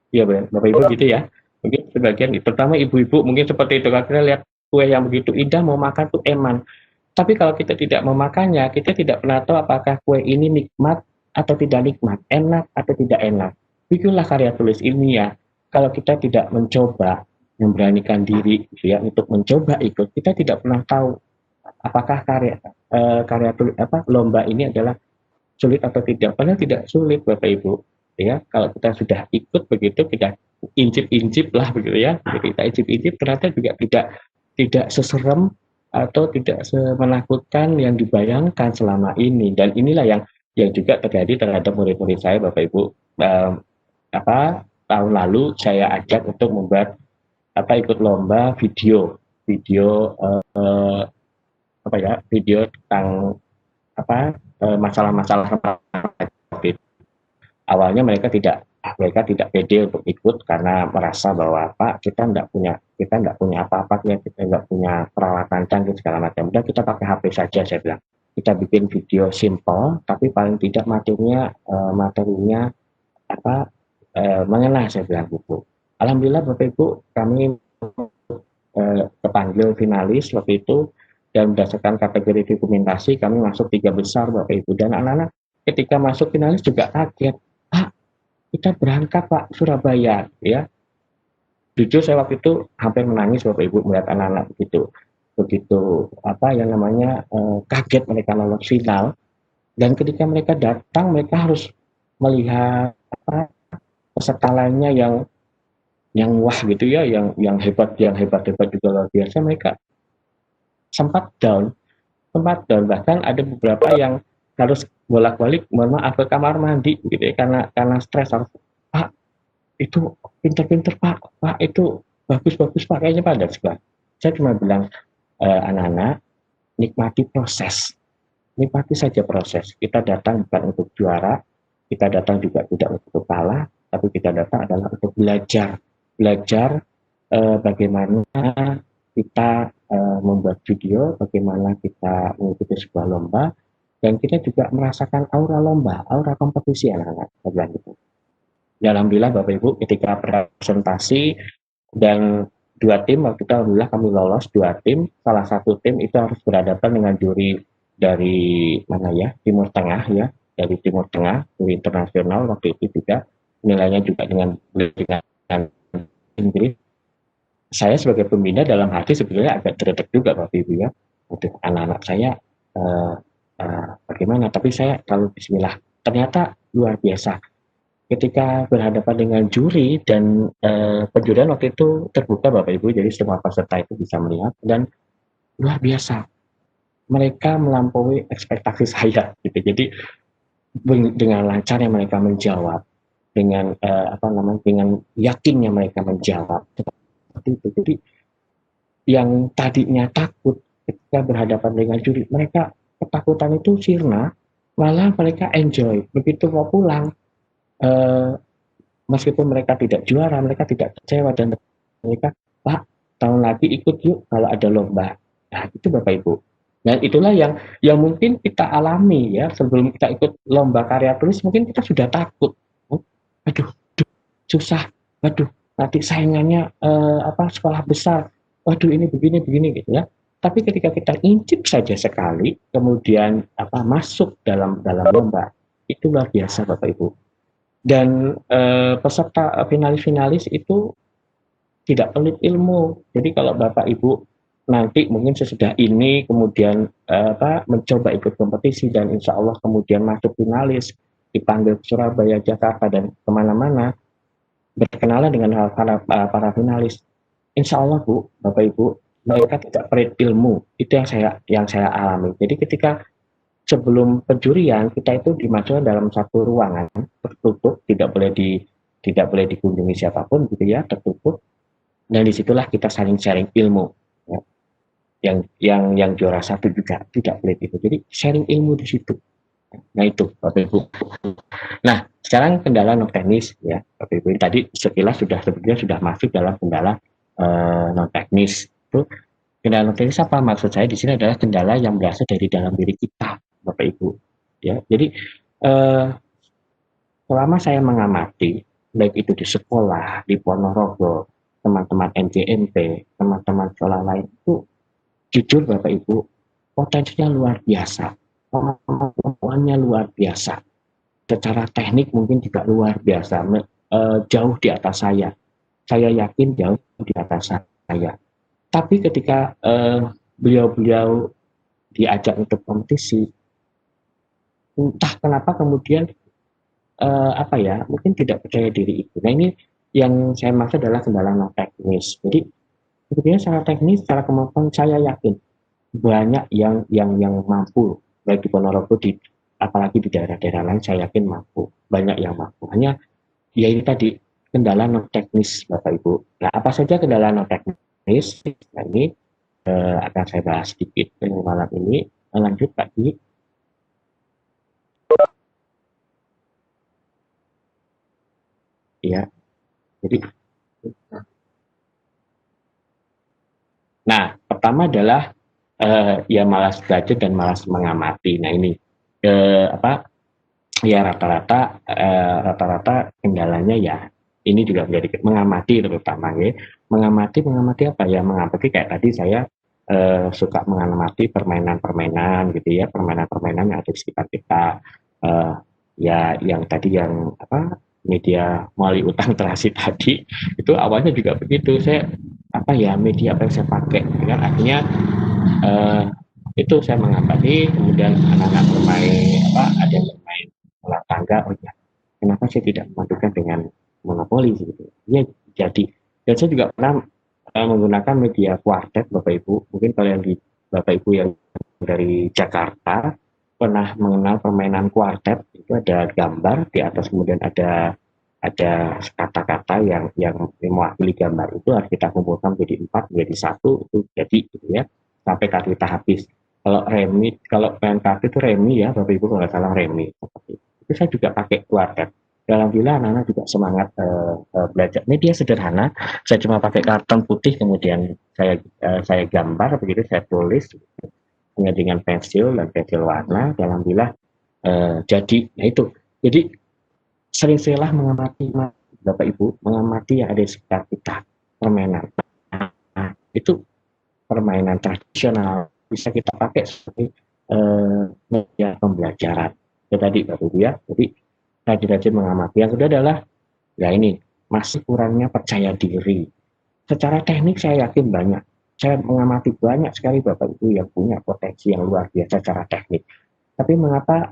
ya Bapak Ibu gitu ya. Mungkin sebagian terutama ibu-ibu mungkin seperti itu, kalau kita lihat kue yang begitu indah mau makan tuh eman. Tapi kalau kita tidak memakannya, kita tidak pernah tahu apakah kue ini nikmat atau tidak nikmat, enak atau tidak enak. Begitulah karya tulis ilmiah. Kalau kita tidak mencoba, memberanikan diri ya untuk mencoba ikut, kita tidak pernah tahu apakah karya tulis lomba ini adalah sulit atau tidak. Padahal tidak sulit Bapak Ibu ya. Kalau kita sudah ikut begitu, kita incip-incip lah begitu ya. Jadi kita incip-incip ternyata juga tidak seserem atau tidak menakutkan yang dibayangkan selama ini. Dan inilah yang juga terjadi terhadap murid-murid saya Bapak Ibu. Tahun lalu saya ajak untuk membuat ikut lomba video tentang masalah-masalah. Awalnya mereka tidak pede untuk ikut karena merasa bahwa kita nggak punya apa-apa ya, kita nggak punya peralatan canggih segala macam. Udah kita pakai HP saja, saya bilang. Kita bikin video simple, tapi paling tidak materinya mengena, saya bilang gitu. Alhamdulillah Bapak Ibu, kami kepanggil finalis waktu itu, dan berdasarkan kategori dokumentasi kami masuk 3 besar Bapak Ibu. Dan anak-anak ketika masuk finalis juga kaget, kita berangkat Pak Surabaya ya. Jujur saya waktu itu hampir menangis Bapak Ibu melihat anak-anak begitu kaget mereka lolos final. Dan ketika mereka datang, mereka harus melihat peserta lainnya yang wah gitu ya, yang hebat juga luar biasa. Mereka sempat down, bahkan ada beberapa yang harus bolak-balik ke kamar mandi gitu ya, karena stres. Pak itu pinter-pinter Pak itu bagus Pak, kayaknya pada suka. Saya cuma bilang, anak-anak, nikmati saja proses. Kita datang bukan untuk juara, kita datang juga tidak untuk kalah, tapi kita datang adalah untuk belajar bagaimana kita membuat video, bagaimana kita mengikuti sebuah lomba, dan kita juga merasakan aura lomba, aura kompetisi anak-anak. Alhamdulillah Bapak Ibu, ketika presentasi dan 2 tim, waktu itu alhamdulillah kami lolos 2 tim. Salah satu tim itu harus berhadapan dengan juri dari Timur Tengah ya, dari Timur Tengah, juri internasional waktu itu juga. Nilainya juga dengan Inggris. Saya sebagai pembina dalam hati sebetulnya agak terdetek juga Bapak Ibu ya. Untuk anak-anak saya bagaimana, tapi saya kalau bismillah, ternyata luar biasa. Ketika berhadapan dengan juri dan penjurian waktu itu terbuka Bapak Ibu, jadi semua peserta itu bisa melihat, dan luar biasa. Mereka melampaui ekspektasi saya gitu. Jadi dengan lancarnya mereka menjawab, dengan dengan yakinnya mereka menjawab seperti itu. Jadi yang tadinya takut ketika berhadapan dengan juri, mereka ketakutan itu sirna, malah mereka enjoy. Begitu mau pulang, eh, meskipun mereka tidak juara, mereka tidak kecewa dan mereka, Pak, tahun lagi ikut yuk kalau ada lomba. Nah, itu Bapak Ibu. Nah, itulah yang mungkin kita alami ya sebelum kita ikut lomba karya tulis, mungkin kita sudah takut. Oh, aduh, susah. Waduh, nanti saingannya sekolah besar. Waduh, ini begini gitu ya. Tapi ketika kita incip saja sekali, kemudian masuk dalam lomba, itu luar biasa Bapak Ibu. Dan peserta finalis-finalis itu tidak pelit ilmu. Jadi kalau Bapak Ibu nanti mungkin sesudah ini kemudian mencoba ikut kompetisi dan insya Allah kemudian masuk finalis, dipanggil ke Surabaya, Jakarta dan kemana-mana, berkenalan dengan para finalis. Insya Allah Bu, Bapak Ibu, mereka tidak pelit ilmu. Itu yang saya alami. Jadi ketika sebelum penjurian kita itu dimasukkan dalam satu ruangan tertutup, tidak boleh dikunjungi siapapun gitu ya, tertutup. Dan disitulah kita saling sharing ilmu. Ya. Yang juara satu juga tidak pelit itu. Jadi sharing ilmu di situ. Nah itu Bapak Ibu. Nah sekarang kendala non teknis ya Bapak Ibu. Tadi sekilas sebetulnya sudah masuk dalam kendala non teknis. Itu kendala non teknis apa? Maksud saya di sini adalah kendala yang berasal dari dalam diri kita Bapak Ibu. Ya, jadi selama saya mengamati baik itu di sekolah, di Ponorogo, teman-teman NJMP, teman-teman sekolah lain itu jujur Bapak Ibu potensinya luar biasa, kemampuannya luar biasa, secara teknik mungkin juga luar biasa, jauh di atas saya yakin jauh di atas saya. Tapi ketika beliau-beliau diajak untuk kompetisi, entah kenapa kemudian mungkin tidak percaya diri itu. Nah ini yang saya maksud adalah kendala non teknis. Jadi sebetulnya secara teknis, secara kemampuan saya yakin banyak yang mampu, baik di Ponorogo, apalagi di daerah-daerah lain saya yakin mampu, banyak yang mampu. Hanya ya ini tadi kendala non teknis Bapak Ibu. Nah apa saja kendala non teknis? Nah ini akan saya bahas sedikit malam ini. Lanjut Pak Di. Ya, jadi nah pertama adalah ya malas belajar dan malas mengamati. Nah ini ya rata-rata kendalanya ya ini juga menjadi mengamati terutama ya. Mengamati apa ya? Mengamati kayak tadi saya suka mengamati permainan-permainan gitu ya, permainan-permainan yang ada di sekitar kita. Ya yang tadi yang media melalui utang terasi tadi itu awalnya juga begitu. Saya media apa yang saya pakai kan akhirnya itu saya mengamati, kemudian anak-anak bermain ada yang bermain bola tangga, oh ya kenapa saya tidak memadukan dengan monopoli gitu ya. Jadi dan saya juga pernah menggunakan media kuartet Bapak Ibu. Mungkin kalian di Bapak Ibu yang dari Jakarta pernah mengenal permainan kuartet. Itu ada gambar di atas, kemudian ada kata-kata yang mewakili gambar itu harus kita kumpulkan menjadi 4 menjadi 1 itu jadi gitu ya sampai kartu kita habis. Kalau main kartu itu remi ya Bapak Ibu, kalau nggak salah remi seperti itu. Saya juga pakai kuartet. Alhamdulillah anak-anak juga semangat belajar. Media sederhana, saya cuma pakai karton putih, kemudian saya gambar begitu, saya tulis hanya dengan pensil dan pensil warna. Alhamdulillah jadi. Nah itu jadi sering-seringlah mengamati Bapak Ibu, mengamati yang ada di sekitar kita, permainan. Nah, itu permainan tradisional bisa kita pakai sebagai media pembelajaran. Itu tadi Bapak Ibu ya. Jadi rajin-rajin mengamati. Yang kedua adalah ya ini masih kurangnya percaya diri. Secara teknik saya yakin banyak. Saya mengamati banyak sekali Bapak Ibu yang punya potensi yang luar biasa secara teknik. Tapi mengapa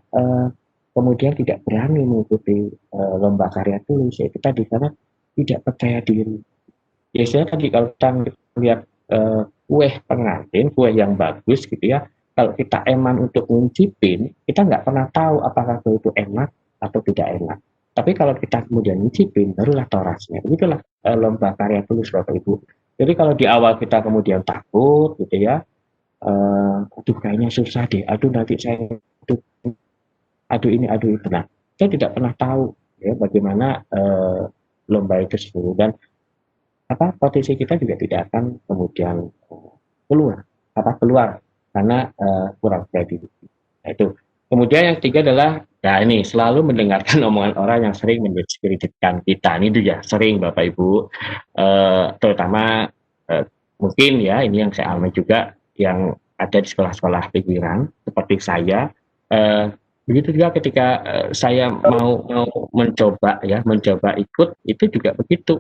kemudian tidak berani mengikuti lomba karya tulis? Itu tadi karena tidak percaya diri. Ya saya tadi kalau kita lihat kue pengantin, kue yang bagus gitu ya, kalau kita eman untuk ngincipin, kita nggak pernah tahu apakah itu enak atau tidak enak. Tapi kalau kita kemudian ngincipin, barulah tahu rasanya. Itulah lomba karya tulis Bapak Ibu. Jadi kalau di awal kita kemudian takut gitu ya, aduh kayaknya susah deh, aduh nanti saya, aduh ini, aduh itu. Nah, saya tidak pernah tahu ya bagaimana lomba itu sendiri, dan potensi kita juga tidak akan kemudian keluar karena kurang kredit. Nah, itu. Kemudian yang ketiga adalah, ya ini selalu mendengarkan omongan orang yang sering mendiskreditkan kita. Ini juga sering Bapak Ibu, terutama mungkin ya ini yang saya alami juga, yang ada di sekolah-sekolah pinggiran seperti saya. Begitu juga ketika saya mau mencoba ikut, itu juga begitu.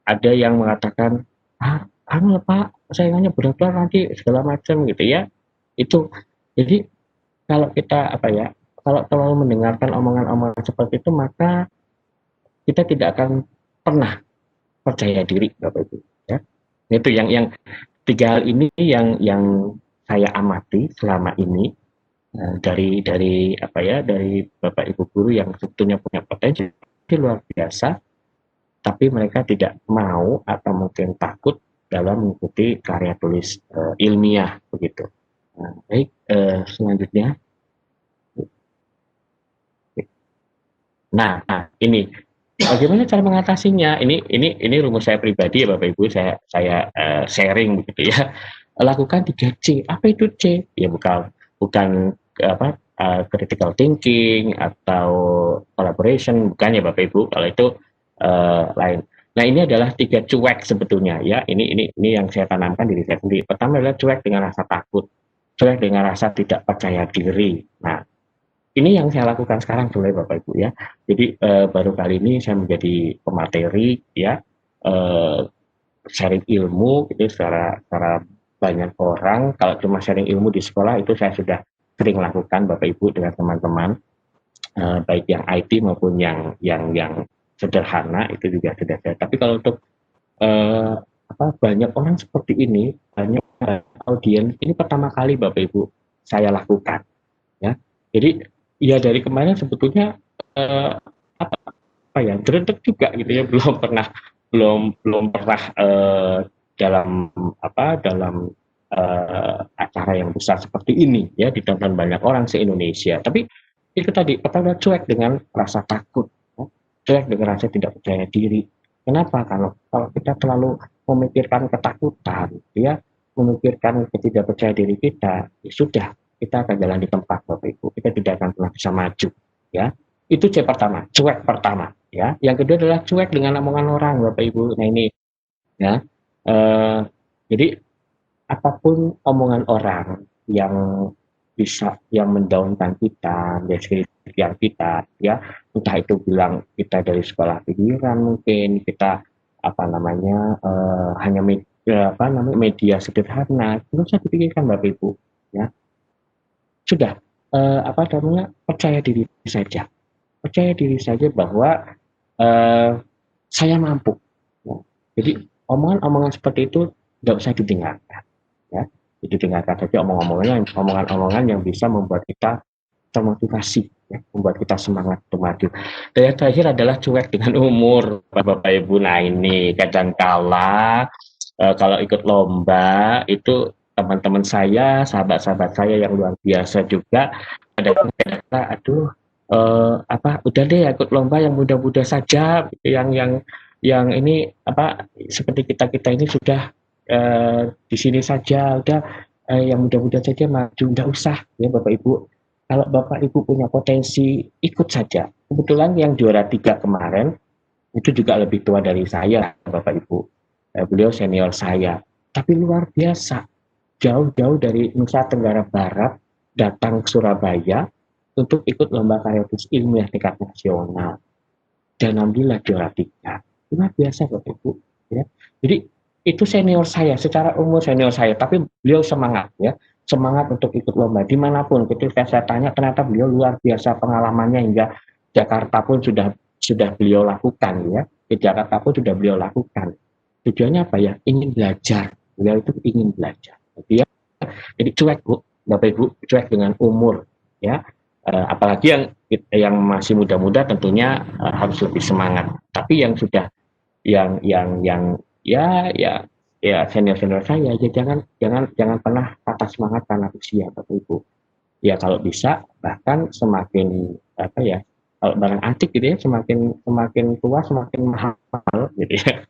Ada yang mengatakan, Pak, saingannya benar-benar nanti segala macam gitu ya. Itu jadi kalau kita kalau terlalu mendengarkan omongan-omongan seperti itu, maka kita tidak akan pernah percaya diri Bapak Ibu ya. Itu yang tiga hal ini yang saya amati selama ini dari Bapak Ibu guru yang sebetulnya punya potensi luar biasa, tapi mereka tidak mau atau mungkin takut dalam mengikuti karya tulis ilmiah begitu. Nah, baik, selanjutnya. Nah, ini bagaimana cara mengatasinya? Ini rumus saya pribadi ya Bapak Ibu, saya sharing begitu ya. Lakukan 3C. Apa itu C? Ya bukan critical thinking atau collaboration, bukan ya Bapak Ibu. Kalau itu lain. Nah, ini adalah 3 cuek sebetulnya ya. Ini yang saya tanamkan diri saya sendiri. Pertama adalah cuek dengan rasa takut, cuek dengan rasa tidak percaya diri. Nah, ini yang saya lakukan sekarang sebenarnya Bapak Ibu ya. Jadi baru kali ini saya menjadi pemateri ya, sharing ilmu gitu secara banyak orang. Kalau cuma sharing ilmu di sekolah itu saya sudah sering lakukan Bapak Ibu dengan teman-teman, baik yang IT maupun yang sederhana itu juga sudah saya. Tapi kalau untuk banyak orang seperti ini, banyak audiens, ini pertama kali Bapak Ibu saya lakukan ya. Jadi ya dari kemarin sebetulnya dretek juga gitu ya, belum pernah dalam acara yang besar seperti ini ya, ditonton banyak orang se-Indonesia. Tapi itu tadi pertama cuek dengan rasa takut, cuek dengan rasa tidak percaya diri. Kenapa? Kalau kita terlalu memikirkan ketakutan, ya, memikirkan ketidakpercaya diri kita, ya sudah, kita akan jalan di tempat Bapak Ibu. Kita tidak akan pernah bisa maju, ya. Itu C pertama, cuek pertama, ya. Yang kedua adalah cuek dengan omongan orang Bapak Ibu. Nah ini, ya. Jadi apapun omongan orang yang mendaunkan kita, deskripsikan kita, ya, entah itu bilang kita dari sekolah pinggiran, mungkin kita hanya media sederhana, itu usah dipikirkan Bapak Ibu, ya. Sudah percaya diri saja bahwa saya mampu. Ya. Jadi omongan-omongan seperti itu tidak usah didengarkan, ya. Jadi dengarkan saja omongan-omongan yang bisa membuat kita termotivasi, ya, membuat kita semangat untuk maju. Dan yang terakhir adalah cuek dengan umur Bapak Ibu. Nah ini kadangkala kalau ikut lomba itu teman-teman saya, sahabat-sahabat saya yang luar biasa juga, ada udah deh ikut lomba yang muda-muda saja, yang ini seperti kita ini sudah di sini saja, udah yang muda-muda saja maju, nggak usah ya Bapak Ibu. Kalau Bapak Ibu punya potensi, ikut saja. Kebetulan yang juara 3 kemarin itu juga lebih tua dari saya Bapak Ibu. Beliau senior saya, tapi luar biasa. Jauh-jauh dari Nusa Tenggara Barat datang ke Surabaya untuk ikut lomba karya tulis ilmiah tingkat nasional, dan alhamdulillah juara 3. Luar biasa Bapak Ibu, ya. Jadi itu senior saya, secara umur senior saya, tapi beliau semangat, ya, semangat untuk ikut lomba dimanapun. Ketika saya tanya, ternyata beliau luar biasa pengalamannya, hingga Jakarta pun sudah beliau lakukan, ya. Di Jakarta pun sudah beliau lakukan. Tujuannya apa ya? Ingin belajar. Beliau itu ingin belajar. Jadi cuek Bu, Bapak Ibu, cuek dengan umur ya. Apalagi yang masih muda-muda tentunya harus lebih semangat. Tapi yang sudah yang ya senior-senior saya ya jangan pernah patah semangat karena usia Bapak Ibu. Ya kalau bisa bahkan semakin apa ya, kalau barang antik gitu ya, semakin tua semakin mahal gitu ya.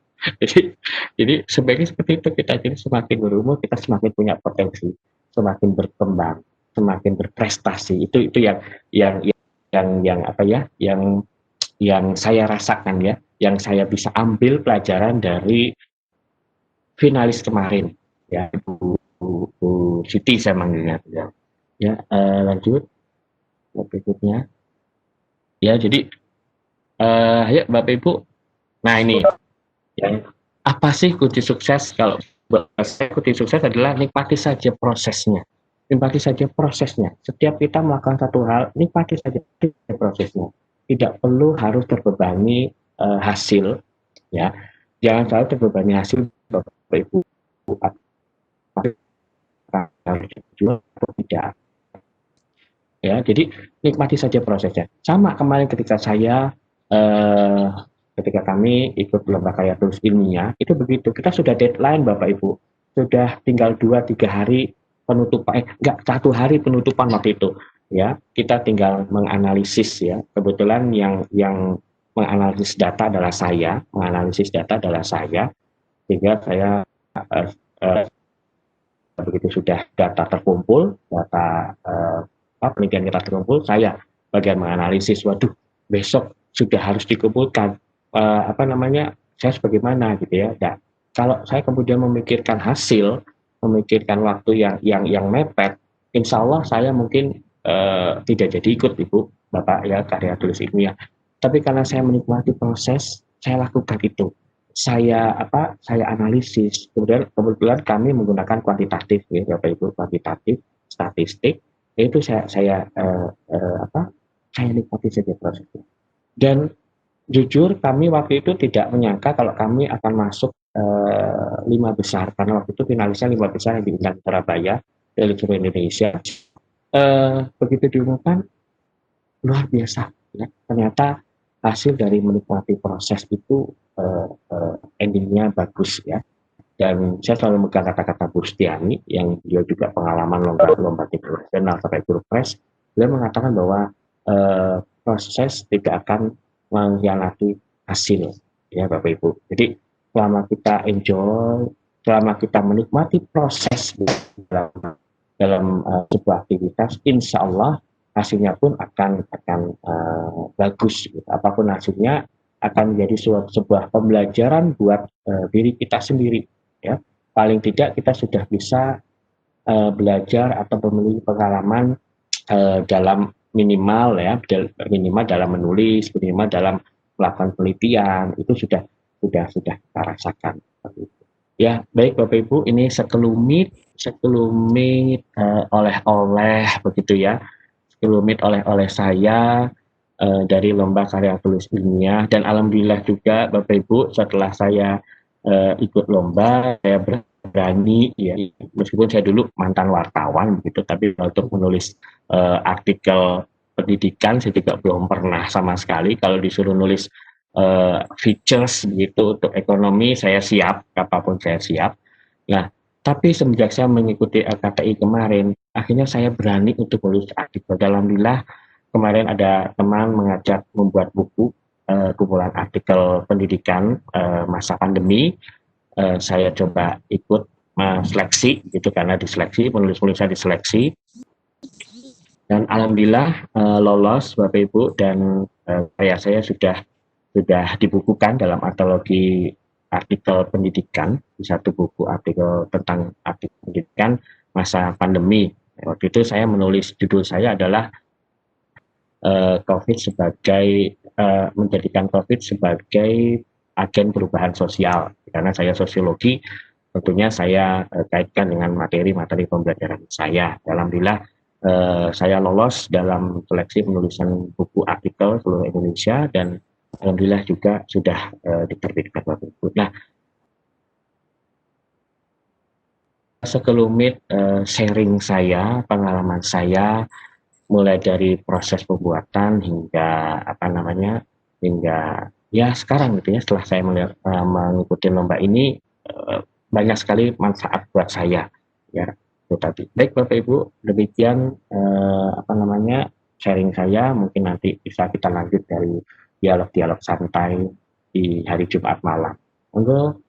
Jadi sebaiknya seperti itu kita, jadi semakin berumur kita semakin punya potensi, semakin berkembang, semakin berprestasi. Itu yang apa ya, yang saya rasakan ya, yang saya bisa ambil pelajaran dari finalis kemarin ya, Bu Siti saya manggilnya ya. Lanjut berikutnya ya. Jadi ya Bapak Ibu, nah ini ya, apa sih kunci sukses? Kalau buat saya kunci sukses adalah nikmati saja prosesnya. Nikmati saja prosesnya. Setiap kita melakukan satu hal, nikmati saja prosesnya. Tidak perlu harus terbebani hasil, ya. Jangan selalu terbebani hasil, Bapak Ibu. Atau tidak. Ya, jadi nikmati saja prosesnya. Sama kemarin ketika ketika kami ikut lomba karya tulis ilmiah, itu begitu. Kita sudah deadline Bapak Ibu. Sudah tinggal 2-3 hari penutupan, enggak, 1 hari penutupan waktu itu. Ya, kita tinggal menganalisis ya. Kebetulan yang menganalisis data adalah saya, sehingga saya begitu sudah data terkumpul, penelitian kita terkumpul, saya bagian menganalisis. Waduh, besok sudah harus dikumpulkan. Saya sebagaimana gitu ya. Nah, kalau saya kemudian memikirkan hasil, memikirkan waktu yang mepet, insya Allah saya mungkin tidak jadi ikut Ibu Bapak ya karya tulis ilmiah. Tapi karena saya menikmati proses, saya lakukan itu. Saya analisis. Kebetulan kami menggunakan kuantitatif ya Bapak Ibu, kuantitatif, statistik. Itu saya nikmati saja prosesnya. Dan jujur kami waktu itu tidak menyangka kalau kami akan masuk 5 besar, karena waktu itu finalisnya 5 besar yang diundang Surabaya dari seluruh Indonesia. Begitu diumumkan, luar biasa ya. Ternyata hasil dari menikmati proses itu endingnya bagus ya. Dan saya selalu megang kata-kata Bu Stiani yang dia juga pengalaman lomba internasional sampai guru press. Beliau mengatakan bahwa proses tidak akan mengkhianati hasil ya Bapak Ibu. Jadi selama kita enjoy, selama kita menikmati proses dalam sebuah aktivitas, insya Allah hasilnya pun akan bagus. Apapun hasilnya akan menjadi sebuah pembelajaran buat diri kita sendiri. Ya, paling tidak kita sudah bisa belajar atau memiliki pengalaman dalam minimal dalam menulis, minimal dalam melakukan penelitian, itu sudah kita rasakan. Ya, baik Bapak Ibu, ini sekelumit oleh-oleh begitu ya, sekelumit oleh saya dari lomba karya tulis ilmiah. Dan alhamdulillah juga Bapak Ibu, setelah saya ikut lomba, saya berani ya, meskipun saya dulu mantan wartawan begitu, tapi untuk menulis artikel pendidikan saya juga belum pernah sama sekali. Kalau disuruh nulis features gitu untuk ekonomi, saya siap, apapun saya siap. Nah, tapi semenjak saya mengikuti LKTI kemarin, akhirnya saya berani untuk menulis artikel. Alhamdulillah kemarin ada teman mengajak membuat buku, kumpulan artikel pendidikan masa pandemi. Saya coba ikut seleksi gitu, karena diseleksi, penulis-penulisnya diseleksi, dan alhamdulillah lolos Bapak Ibu, dan saya sudah dibukukan dalam antologi artikel pendidikan, di satu buku artikel tentang artikel pendidikan masa pandemi. Waktu itu saya menulis, judul saya adalah COVID sebagai menjadikan COVID sebagai agen perubahan sosial. Karena saya sosiologi, tentunya saya kaitkan dengan materi pembelajaran saya. Alhamdulillah saya lolos dalam seleksi penulisan buku artikel seluruh Indonesia, dan alhamdulillah juga sudah diterbitkan Bapak Ibu. Nah, sekelumit sharing saya, pengalaman saya, mulai dari proses pembuatan hingga hingga ya sekarang gitu ya, setelah saya mengikuti lomba ini banyak sekali manfaat buat saya ya. Itu tadi. Baik Bapak Ibu, demikian sharing saya. Mungkin nanti bisa kita lanjut dari dialog-dialog santai di hari Jumat malam. Monggo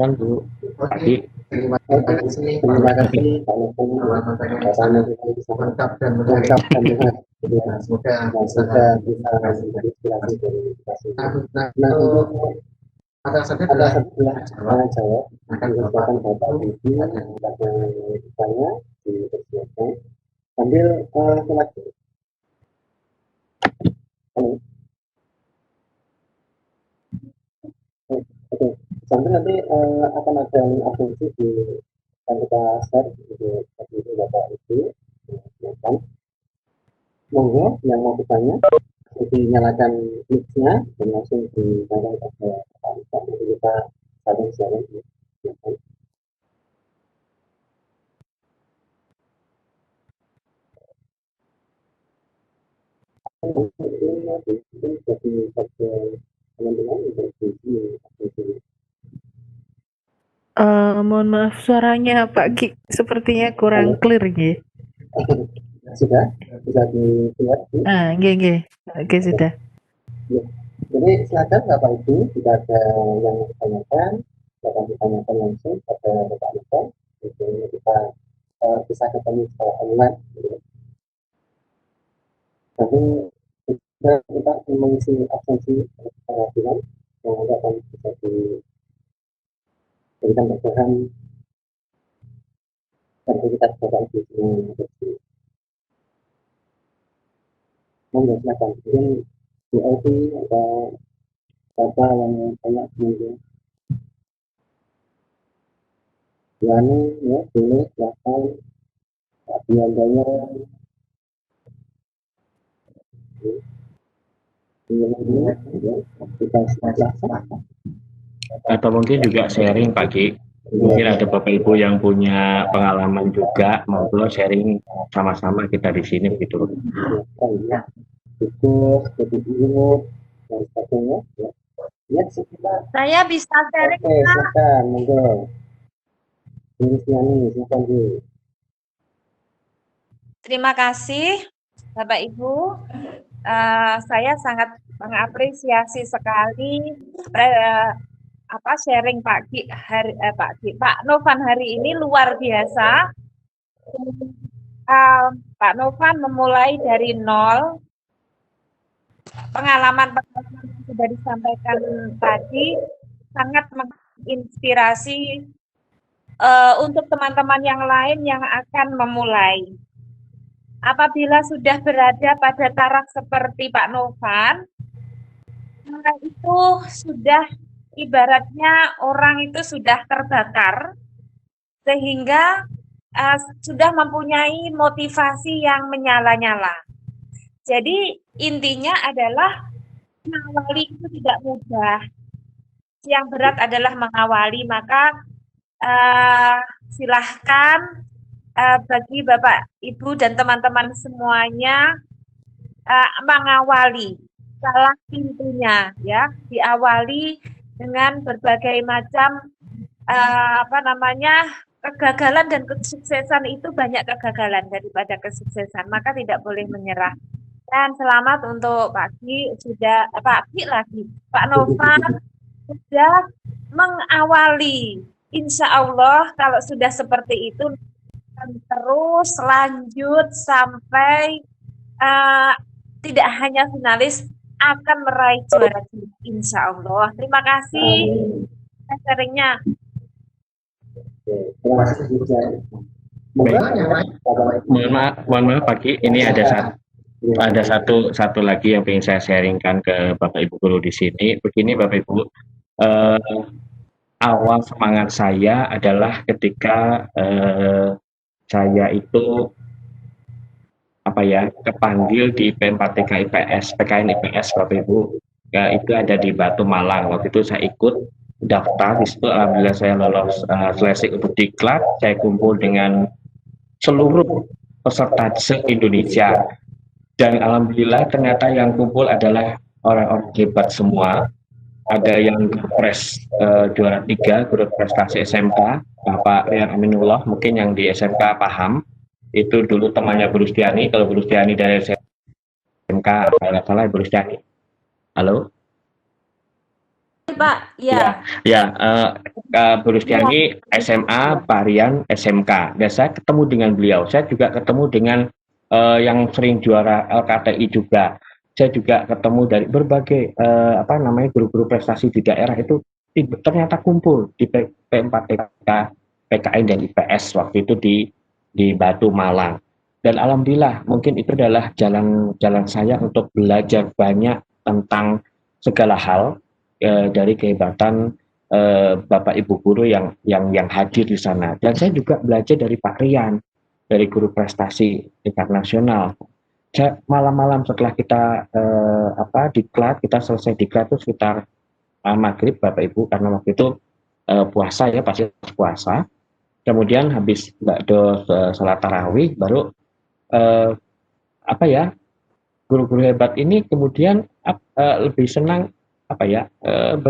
dan Bu Pagi. Terima kasih. Terima kasih Pak Nopal Lengkap dan lengkap dan benar. Semoga Semoga bisa menginspirasi dari edukasi. Nah, Nah, untuk ada satu tanya jawab akan dilakukan Bapak Ibu yang bertanya dipersiapkan sambil selagi. Halo. Oke, sambil nanti akan ada asumsi di akan kita share di Bapak Ibu. Monggo yang mau bertanya, dinyalakan mic-nya dan langsung ditanya kepada Pak Ibu. Nanti kita saling sharing. Mohon maaf suaranya Pak Ki sepertinya kurang clear nggih. Sudah bisa dilihat. Nggih. Oke, sudah. Jadi silakan Bapak Ibu, jika ada yang ditanyakan, silakan ditanyakan langsung pada Bapak Ibu. Jadi kita bisa ketemu secara online. Tapi kita mengisi absensi perhatian yang nanti akan bisa diberikan bagian sertifikat Bapak Ibu yang bersih. Monggo silakan. Mungkin Bu Elvi atau Bapak yang banyak mungkin. Yani ya boleh silakan. Biayanya Atau mungkin juga sharing Pak Ki. Mungkin ada Bapak Ibu yang punya pengalaman juga, monggo sharing sama-sama kita di sini gitu. Itu seperti ini dan sebagainya. Ya sekitar. Saya bisa sharing. Oke, silakan, monggo. Yani, silakan Bu. Terima kasih Bapak Ibu. Saya sangat mengapresiasi sekali sharing Pak Novan hari ini luar biasa. Pak Novan memulai dari nol. Pengalaman yang sudah disampaikan tadi sangat menginspirasi untuk teman-teman yang lain yang akan memulai. Apabila sudah berada pada taraf seperti Pak Novan, itu sudah ibaratnya orang itu sudah terbakar sehingga sudah mempunyai motivasi yang menyala-nyala. Jadi intinya adalah mengawali itu tidak mudah. Yang berat adalah mengawali, maka silahkan bagi Bapak, Ibu, dan teman-teman semuanya mengawali salah pintunya, ya, diawali dengan berbagai macam kegagalan dan kesuksesan itu banyak kegagalan daripada kesuksesan, maka tidak boleh menyerah. Dan selamat untuk Pak Novan sudah mengawali. Insya Allah kalau sudah seperti itu terus lanjut sampai tidak hanya finalis, akan meraih juara insya Allah. Terima kasih sharingnya. Terima kasih juga. Mohon maaf Pak Ki, ini ada satu lagi yang ingin saya sharingkan ke Bapak Ibu guru di sini. Begini Bapak Ibu, awal semangat saya adalah ketika saya itu kepanggil di PKN IPS Bapak Ibu. Ya, itu ada di Batu Malang. Waktu itu saya ikut daftar. Di situ alhamdulillah saya lolos seleksi untuk diklat. Saya kumpul dengan seluruh peserta se-Indonesia, dan alhamdulillah ternyata yang kumpul adalah orang-orang hebat semua. Ada yang juara 3 guru prestasi SMK, Bapak Rian Aminullah, mungkin yang di SMK paham, itu dulu temannya Bu Rustiani. Kalau Bu Rustiani dari SMK, kalau salah Bu Rustiani. Halo? Pak, ya. Ya, Bu Rustiani SMA, Pak Rian SMK. Dan saya ketemu dengan beliau. Saya juga ketemu dengan yang sering juara LKTI juga. Saya juga ketemu dari berbagai guru-guru prestasi di daerah itu ternyata kumpul di P4TK, PKN dan IPS waktu itu di Batu Malang. Dan alhamdulillah mungkin itu adalah jalan saya untuk belajar banyak tentang segala hal dari kehebatan Bapak Ibu guru yang hadir di sana. Dan saya juga belajar dari Pak Rian, dari guru prestasi tingkat nasional. Malam-malam setelah kita diklat, kita selesai diklat itu sekitar maghrib Bapak Ibu, karena waktu itu puasa ya, pasti puasa. Kemudian habis salat tarawih baru guru-guru hebat ini kemudian lebih senang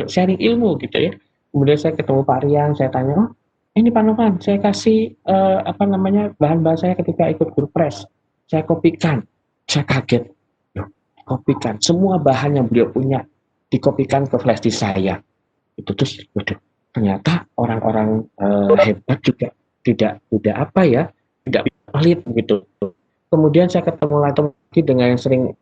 sharing ilmu gitu ya. Kemudian saya ketemu Pak Rian, saya tanya, oh ini Pak Novan, saya kasih bahan-bahan saya ketika ikut guru pres, saya kopikan. Saya kaget, kopikan semua bahan yang beliau punya, dikopikan ke flash disk saya. Itu terus, ternyata orang-orang hebat juga tidak pelit gitu. Kemudian saya ketemu lagi dengan yang sering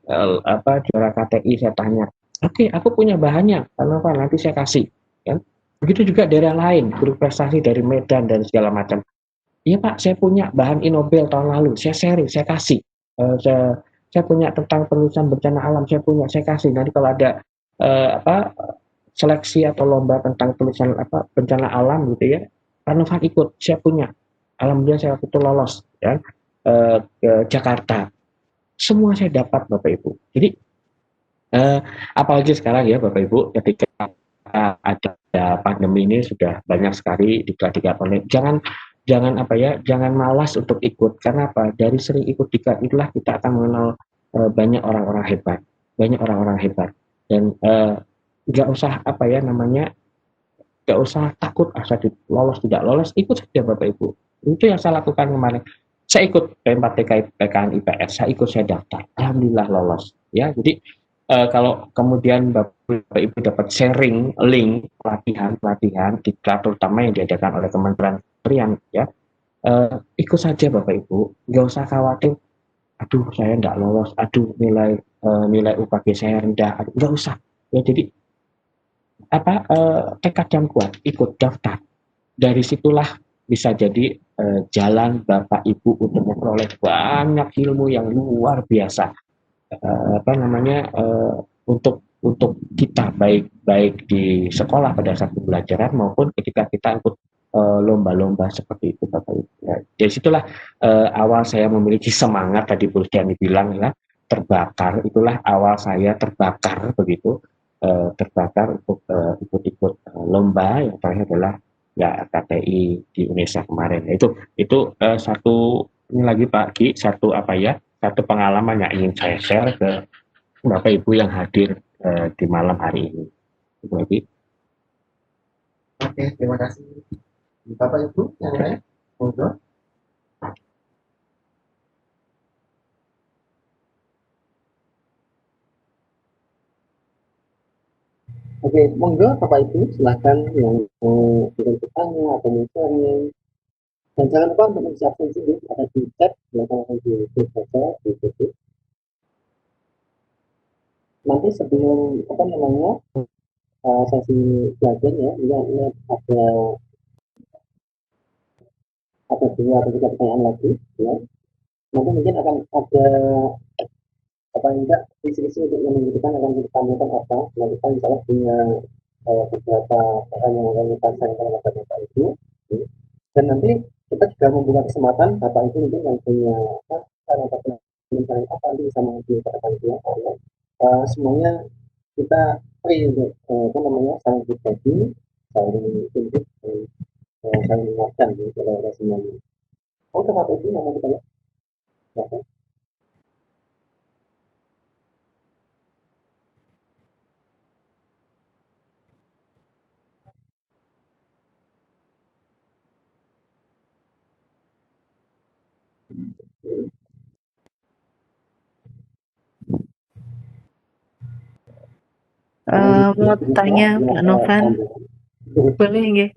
juara KTI, saya tanya, oke, aku punya bahannya, kenapa nanti saya kasih. Kan? Begitu juga daerah lain, guru prestasi dari Medan dan segala macam. Iya Pak, saya punya bahan Inobel tahun lalu, saya sharing, saya kasih. Saya punya tentang penulisan bencana alam, saya kasih. Nanti kalau ada seleksi atau lomba tentang tulisan bencana alam gitu ya, Pak Novan ikut, saya punya. Alhamdulillah saya waktu itu lolos ya ke Jakarta. Semua saya dapat Bapak Ibu. Jadi apalagi sekarang ya Bapak Ibu, ketika ada pandemi ini sudah banyak sekali diklat-diklat online. Jangan malas untuk ikut, karena apa? Dari sering ikut diklat itulah kita akan mengenal banyak orang-orang hebat, dan nggak usah nggak usah takut asal lolos tidak lolos, ikut saja Bapak Ibu. Itu yang saya lakukan kemarin. Saya ikut P4TK PKN IPS, saya daftar, alhamdulillah lolos ya. Jadi kalau kemudian Bapak Ibu dapat sharing link pelatihan diklat terutama yang diadakan oleh Kementerian ya, ikut saja Bapak Ibu, nggak usah khawatir, aduh saya nggak lolos, aduh nilai UKG saya rendah, nggak usah ya. Jadi tekad yang kuat, ikut daftar, dari situlah bisa jadi jalan Bapak Ibu untuk memperoleh banyak ilmu yang luar biasa, untuk kita baik di sekolah pada saat pembelajaran maupun ketika kita ikut lomba-lomba seperti itu Bapak Ibu. Ya, dari situlah awal saya memiliki semangat, tadi Bu Diani bilang ya, terbakar, itulah awal saya terbakar begitu, terbakar untuk ikut-ikut lomba. Yang terakhir adalah ya KTI di Indonesia kemarin. Itu satu ini lagi Pak Ki, satu pengalaman yang ingin saya share ke Bapak Ibu yang hadir di malam hari ini. Itu lagi. Oke, terima kasih. Bapak Ibu yang lain, monggo. Oke, monggo Bapak Ibu silahkan yang mau bertanya atau mau sharing. Dan jangan lupa untuk mensiapkan sini, ada di chat, silahkan di grup saja di YouTube. Nanti sebelum sesi belajar ya, ini ada 2 atau 3 pertanyaan lagi ya. Nanti mungkin akan ada visi-visi untuk yang menentukan akan kita tampilkan apa. Nah, kita insya Allah punya beberapa bahan yang akan kita sampaikan kepada Bapak Ibu. Dan nanti kita juga membuka kesempatan Bapak Ibu mungkin yang punya apa nanti bisa mengajukan dia. Semuanya kita free untuk saling berbagi, saling tunjuk, saling menguatkan gitu oleh semuanya. Oh, tempat itu nama kita ya? Ya. Mau tanya Pak Novan, boleh nggih?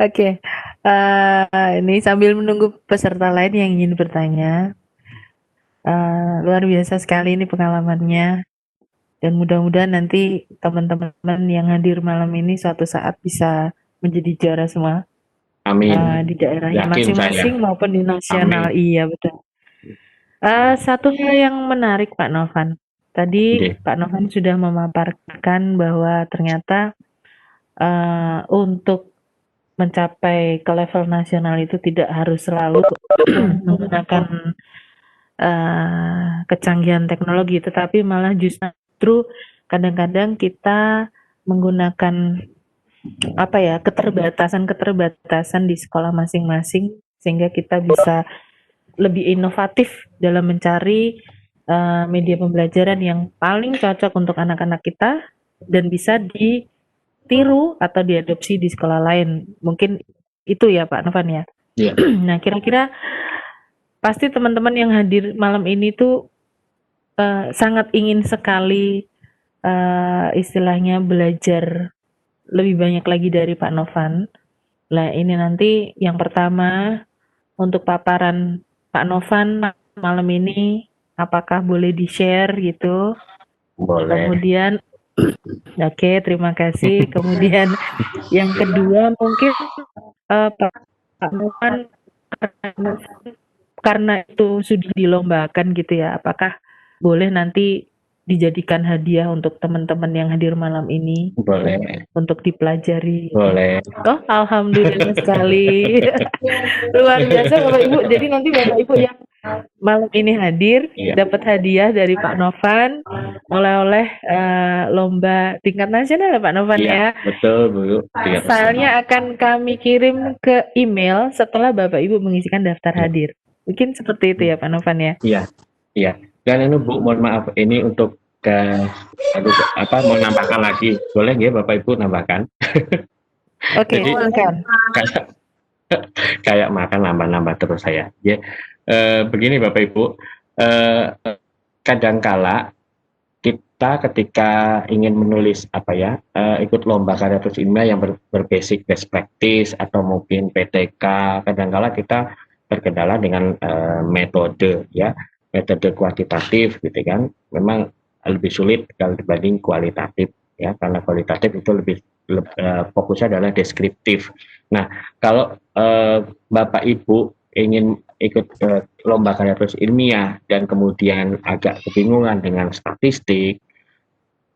Oke, ini sambil menunggu peserta lain yang ingin bertanya. Luar biasa sekali ini pengalamannya, dan mudah-mudahan nanti teman-teman yang hadir malam ini suatu saat bisa menjadi juara semua Amin. di daerahnya Yakin masing-masing saya. maupun di nasional. Amin. Iya betul. Satu hal yang menarik Pak Novan, tadi Oke. Pak Novan sudah memaparkan bahwa ternyata untuk mencapai ke level nasional itu tidak harus selalu menggunakan kecanggihan teknologi, tetapi malah justru kadang-kadang kita menggunakan keterbatasan di sekolah masing-masing sehingga kita bisa lebih inovatif dalam mencari media pembelajaran yang paling cocok untuk anak-anak kita dan bisa ditiru atau diadopsi di sekolah lain. Mungkin itu ya Pak Novan ya. Iya. Nah, kira-kira pasti teman-teman yang hadir malam ini tuh sangat ingin sekali istilahnya belajar lebih banyak lagi dari Pak Novan. Nah, ini nanti yang pertama untuk paparan Pak Novan malam ini, apakah boleh di-share gitu? Boleh. Kemudian, oke, terima kasih. Kemudian yang kedua mungkin Pak Novan karena itu sudah dilombakan gitu ya, apakah boleh nanti dijadikan hadiah untuk teman-teman yang hadir malam ini Boleh. untuk dipelajari? Boleh. Oh, alhamdulillah sekali. Luar biasa Bapak Ibu. Jadi nanti Bapak Ibu yang malam ini hadir dapat hadiah dari Pak Novan, oleh-oleh lomba tingkat nasional ya Pak Novan ya. Betul Bu. Filenya akan kami kirim ke email setelah Bapak Ibu mengisikan daftar hadir. Mungkin seperti itu ya Pak Novan ya. Iya. Dan ini Bu, mohon maaf ini untuk mau nambahkan lagi. Boleh nggak Bapak Ibu nambahkan? Oke, silakan. Kayak makan nambah-nambah terus saya. Ya. Begini Bapak Ibu, kadangkala kita ketika ingin menulis ikut lomba karya tulis ilmiah yang berbasic best practice atau mungkin PTK, kadangkala kita terkendala dengan metode kuantitatif gitu kan, memang lebih sulit kalau dibanding kualitatif ya, karena kualitatif itu lebih fokusnya adalah deskriptif. Nah, kalau Bapak Ibu ingin ikut lomba karya tulis ilmiah dan kemudian agak kebingungan dengan statistik,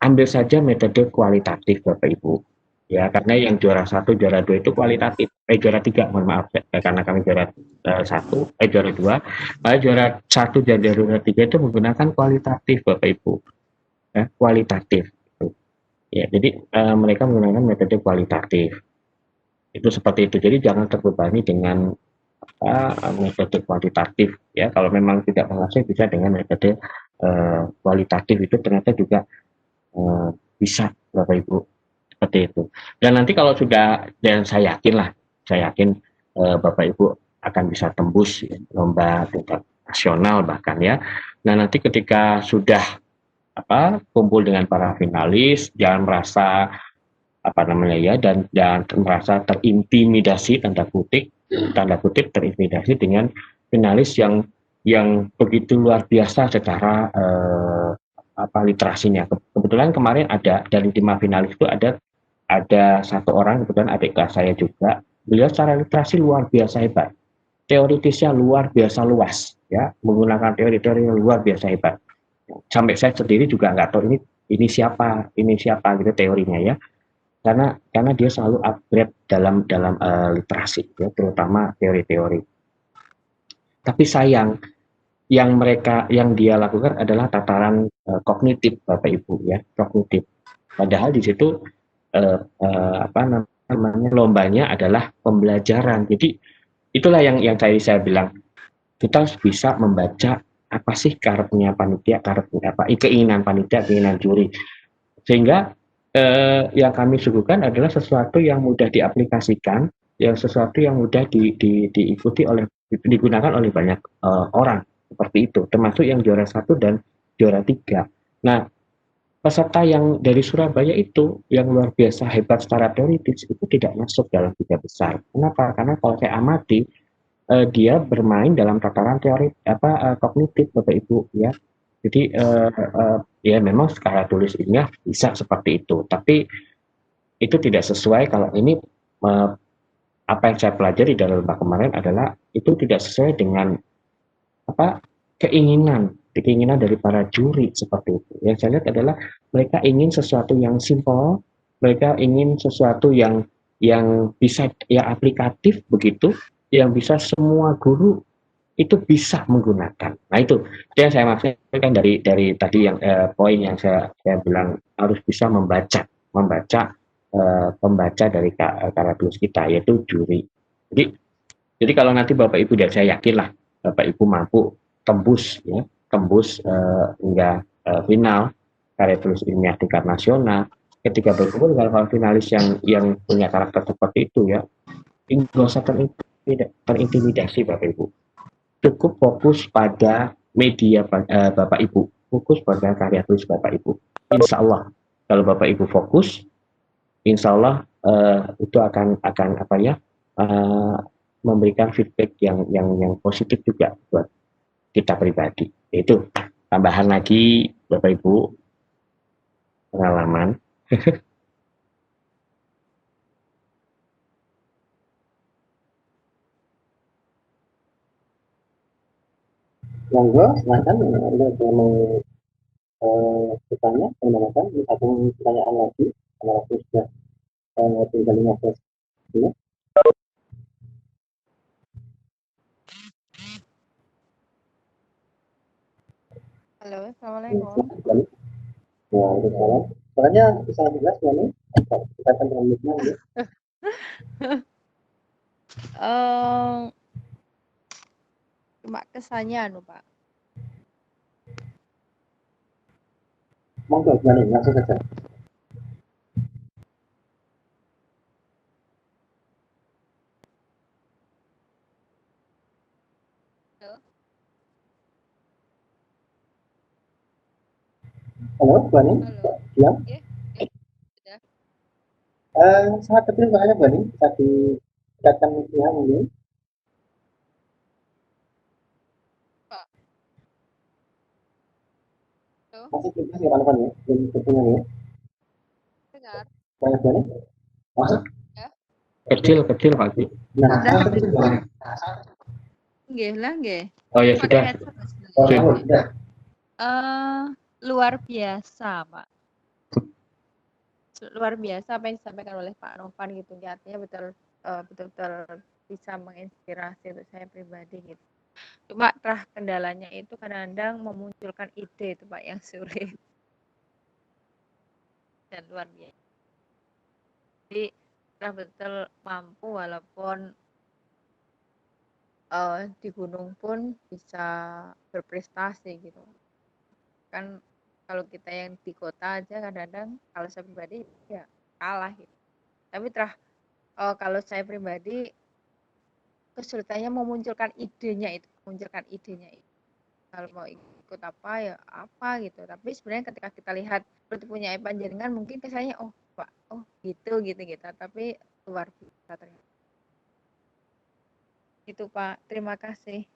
ambil saja metode kualitatif Bapak Ibu. Ya, karena yang juara 1, juara 2 itu kualitatif. Juara 3, mohon maaf, karena kami juara 1, juara 2. Juara 1 dan juara 3 itu menggunakan kualitatif Bapak Ibu. Kualitatif. Ya, jadi mereka menggunakan metode kualitatif. Itu seperti itu. Jadi jangan terbebani dengan metode kuantitatif ya. Kalau memang tidak menguasai, bisa dengan metode kualitatif, itu ternyata juga bisa Bapak Ibu, seperti itu. Dan nanti kalau sudah, dan saya yakin Bapak Ibu akan bisa tembus lomba tingkat nasional bahkan ya. Nah, nanti ketika sudah kumpul dengan para finalis, jangan merasa dan merasa terintimidasi, tanda kutip terintimidasi dengan finalis yang begitu luar biasa secara literasinya. Kebetulan kemarin ada dari 5 finalis itu ada satu orang, kebetulan adik kelas saya juga, beliau secara literasi luar biasa hebat, teoritisnya luar biasa luas ya, menggunakan teori-teori yang luar biasa hebat. Sampai saya sendiri juga nggak tahu ini siapa gitu teorinya ya, karena dia selalu upgrade dalam literasi ya, terutama teori-teori. Tapi sayang, yang dia lakukan adalah tataran kognitif Bapak Ibu ya, kognitif. Padahal di situ apa namanya, lombanya adalah pembelajaran. Jadi itulah yang tadi saya bilang, kita harus bisa membaca apa sih karepnya panitia, karepnya apa, keinginan panitia, keinginan juri, sehingga yang kami suguhkan adalah sesuatu yang mudah diaplikasikan, yang sesuatu yang mudah diikuti oleh, digunakan oleh banyak orang, seperti itu, termasuk yang juara 1 dan juara 3. Nah, peserta yang dari Surabaya itu yang luar biasa hebat secara teoritis itu tidak masuk dalam 3 besar. Kenapa? Karena kalau saya amati, dia bermain dalam tataran teori kognitif, Bapak Ibu, ya. Jadi ya memang secara tulis ilmiah bisa seperti itu, tapi itu tidak sesuai. Kalau ini apa yang saya pelajari dalam lomba kemarin adalah itu tidak sesuai dengan apa keinginan dari para juri seperti itu. Yang saya lihat adalah mereka ingin sesuatu yang simple, mereka ingin sesuatu yang bisa ya aplikatif begitu, yang bisa semua guru itu bisa menggunakan. Nah itu yang saya maksudkan dari tadi yang poin yang saya bilang harus bisa membaca pembaca dari karya tulis kita, yaitu juri. Jadi kalau nanti Bapak Ibu, dan saya yakin lah Bapak Ibu mampu tembus hingga final karya tulis ilmiah tingkat nasional. Ketika berkumpul dengan finalis yang punya karakter seperti itu, ya, nggak usah terintimidasi Bapak Ibu. Cukup fokus pada media Bapak Ibu, fokus pada karya tulis Bapak Ibu. Insya Allah kalau Bapak Ibu fokus, insya Allah itu akan apa ya, memberikan feedback yang positif juga buat kita pribadi. Itu tambahan lagi Bapak Ibu, pengalaman. Monggo, silahkan untuk mau bertanya, menanyakan satu pertanyaan lagi, karena waktu sudah tinggal 15 menit. Halo, assalamualaikum. Waalaikumsalam. Soalnya sangat jelas ya nih, kita akan melanjutkan ya. Cuma kesannya Pak. Monggo, gimana? Langsung saja. Halo, Bu Ani? Siang? Sudah. Sangat kecil soalnya, Bu Ani. Bisa dikatakan siang ini. Pak. Halo. Masih kecil ya, Pak ya? Belum kecilnya ya? Dengar. Banyak, Bu Ani? Masuk? Ya. Kecil Pak. Nah, sangat kecil, Bu Ani. Nggih. Oh ya sudah. Sudah. Luar biasa, Pak. Luar biasa apa yang disampaikan oleh Pak Novan gitu. Artinya betul-betul bisa menginspirasi untuk saya pribadi gitu. Cuma kendalanya itu kadang-kadang memunculkan ide itu Pak yang sulit. Dan luar biasa. Jadi betul mampu walaupun di gunung pun bisa berprestasi gitu. Kan kalau kita yang di kota aja kadang-kadang kalau saya pribadi ya kalah gitu. Tapi kalau saya pribadi kesulitannya memunculkan idenya itu. Kalau mau ikut apa ya apa gitu. Tapi sebenarnya ketika kita lihat seperti punya panjenengan mungkin kesannya oh Pak, oh gitu. Tapi luar biasa ternyata. Itu Pak, terima kasih.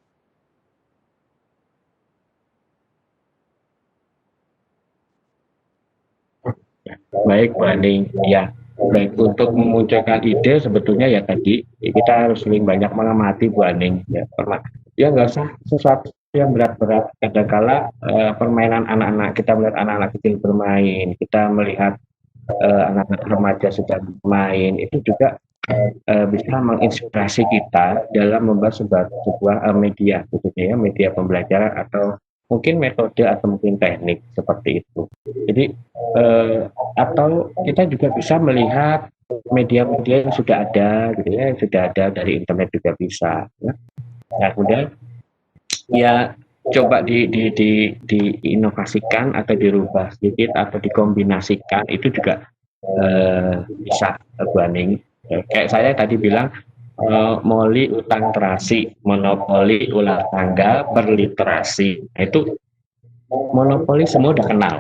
Baik, Bu Aning. Ya, baik, untuk memunculkan ide sebetulnya ya tadi kita harus sering banyak mengamati, Bu Aning. Ya nggak usah sesuatu yang berat-berat. Kadangkala permainan anak-anak, kita melihat anak-anak kecil bermain, kita melihat anak-anak remaja sudah bermain, itu juga bisa menginspirasi kita dalam membuat sebuah media, khususnya ya, media pembelajaran atau mungkin metode atau mungkin teknik seperti itu. Jadi atau kita juga bisa melihat media-media yang sudah ada gitu ya, yang sudah ada dari internet juga bisa ya. Nah, kemudian ya coba diinovasikan atau dirubah sedikit atau dikombinasikan, itu juga bisa Bu Aning. Kayak saya tadi bilang, moli utang terasi, monopoli ulah tangga berliterasi. Nah, itu monopoli semua udah kenal.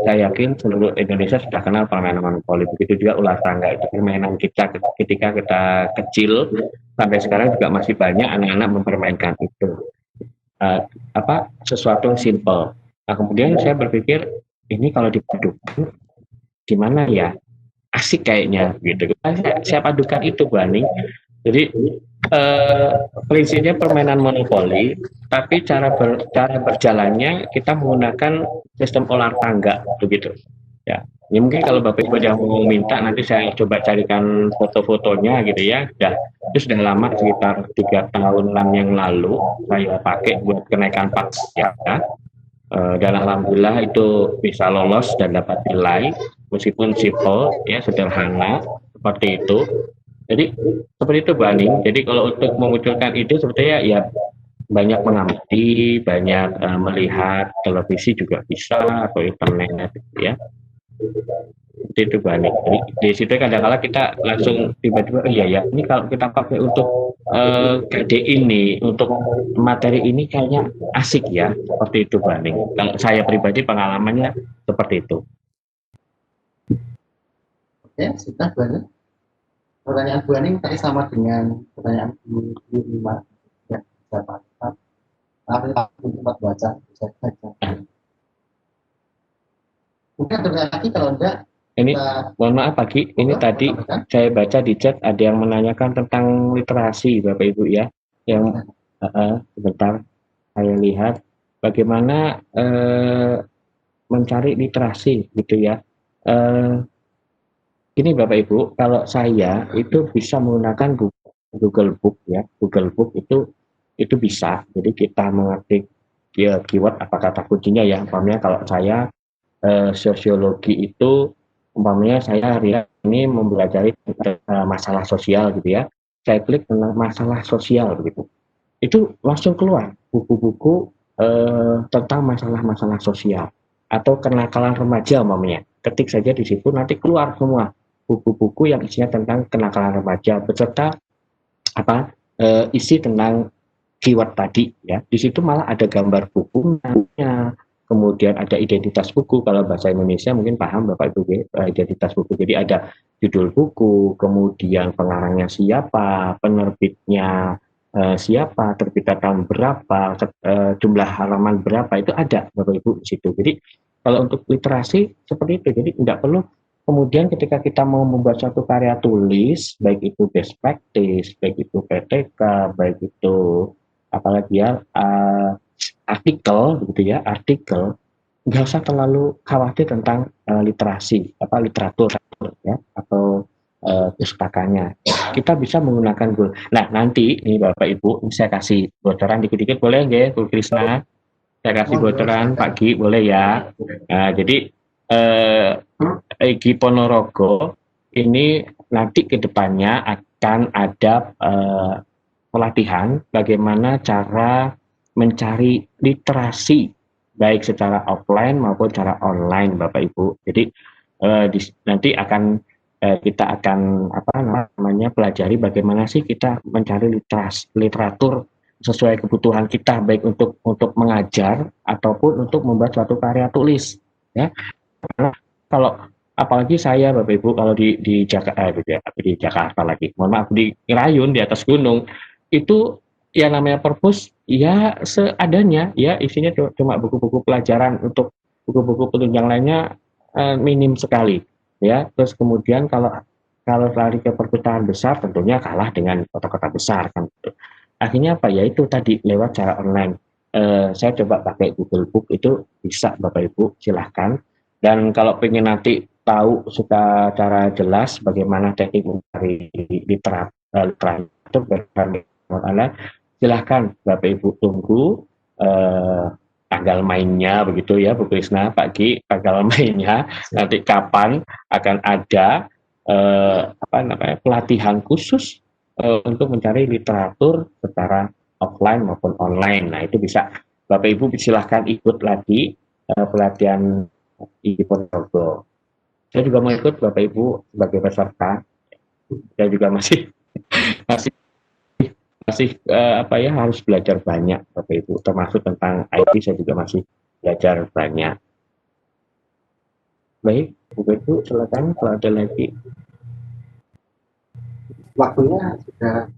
Saya yakin seluruh Indonesia sudah kenal permainan monopoli. Begitu juga ulah tangga, itu permainan kita ketika kita kecil sampai sekarang juga masih banyak anak-anak mempermainkan itu. Sesuatu yang simple. Nah, kemudian saya berpikir ini kalau dipadukan gimana ya? Asik kayaknya gitu. Saya padukan itu Bu Aning. Jadi prinsipnya permainan monopoli, tapi cara berjalannya kita menggunakan sistem olah tangga begitu. Ya, ini mungkin kalau Bapak Ibu yang mau minta nanti saya coba carikan foto-fotonya gitu ya. Itu sudah lama, sekitar 3 tahunan yang lalu saya pakai buat kenaikan pajak ya. Dan alhamdulillah itu bisa lolos dan dapat nilai meskipun simple ya, sederhana seperti itu. Jadi seperti itu Bu Aning. Jadi kalau untuk memunculkan ide sebetulnya ya banyak mengamati, banyak melihat televisi juga bisa atau internet gitu ya. Seperti itu Bu Aning. Jadi di situ kadang-kadang kita langsung tiba-tiba iya ya, ini kalau kita pakai untuk KD ini, untuk materi ini kayaknya asik ya, seperti itu Bu Aning. Kalau saya pribadi pengalamannya seperti itu. Oke, sudah Bu Aning. Pertanyaan Bu Aning tadi sama dengan pertanyaan Bu Lima. Ya, bisa Pak. Tempat baca, bisa baca. Mungkin ada lagi, kalau enggak. Ini mohon maaf Pagi, ini tadi saya baca di chat ada yang menanyakan tentang literasi Bapak Ibu ya. Yang sebentar saya lihat bagaimana mencari literasi gitu ya. Ini Bapak Ibu, kalau saya itu bisa menggunakan Google Book ya. Google Book itu bisa. Jadi kita mengetik keyword apa kata kuncinya ya. Umpamanya kalau saya sosiologi itu, umpamanya saya lihat ini mempelajari masalah sosial gitu ya. Saya klik tentang masalah sosial begitu. Itu langsung keluar buku-buku tentang masalah-masalah sosial atau kenakalan remaja umpamanya. Ketik saja di situ nanti keluar semua buku-buku yang isinya tentang kenakalan remaja beserta isi tentang keyword tadi ya. Di situ malah ada gambar bukunya, kemudian ada identitas buku. Kalau bahasa Indonesia mungkin paham Bapak Ibu identitas buku. Jadi ada judul buku, kemudian pengarangnya siapa, penerbitnya siapa, terbitnya tahun berapa, jumlah halaman berapa, itu ada Bapak Ibu di situ. Jadi kalau untuk literasi seperti itu, jadi tidak perlu kemudian ketika kita mau membuat suatu karya tulis, baik itu best practice, baik itu PTK, baik itu apalagi ya artikel gitu ya, artikel, nggak usah terlalu khawatir tentang literatur ya atau pustakanya. Kita bisa menggunakan Google. Nah nanti nih Bapak Ibu, saya kasih bocoran dikit-dikit boleh nggak Bu Krisna? Saya kasih bocoran Pagi boleh ya. Nah, jadi Igi Ponorogo ini nanti ke depannya akan ada pelatihan bagaimana cara mencari literasi baik secara offline maupun secara online Bapak Ibu. Jadi nanti kita akan pelajari bagaimana sih kita mencari literatur sesuai kebutuhan kita, baik untuk mengajar ataupun untuk membuat suatu karya tulis ya. Karena kalau apalagi saya Bapak Ibu kalau di Jakarta lagi, mohon maaf, di Rayun di atas gunung itu yang namanya perpus ya seadanya ya, isinya cuma buku-buku pelajaran, untuk buku-buku penunjang lainnya minim sekali ya. Terus kemudian kalau lari ke perpustakaan besar tentunya kalah dengan kota-kota besar kan. Akhirnya apa ya, itu tadi lewat cara online. Saya coba pakai Google Book, itu bisa Bapak Ibu silahkan. Dan kalau pengen nanti tahu secara jelas bagaimana teknik mencari literatur silahkan Bapak Ibu tunggu tanggal mainnya begitu ya Bu Krisna, Pak Gi, tanggal mainnya nanti kapan akan ada pelatihan khusus untuk mencari literatur secara offline maupun online. Nah itu bisa Bapak Ibu silahkan ikut lagi pelatihan di Ponorogo. Saya juga mau ikut Bapak Ibu sebagai peserta. Saya juga masih harus belajar banyak Bapak Ibu, termasuk tentang IT saya juga masih belajar banyak. Baik, Bapak Ibu silakan kalau ada lagi. Waktunya sudah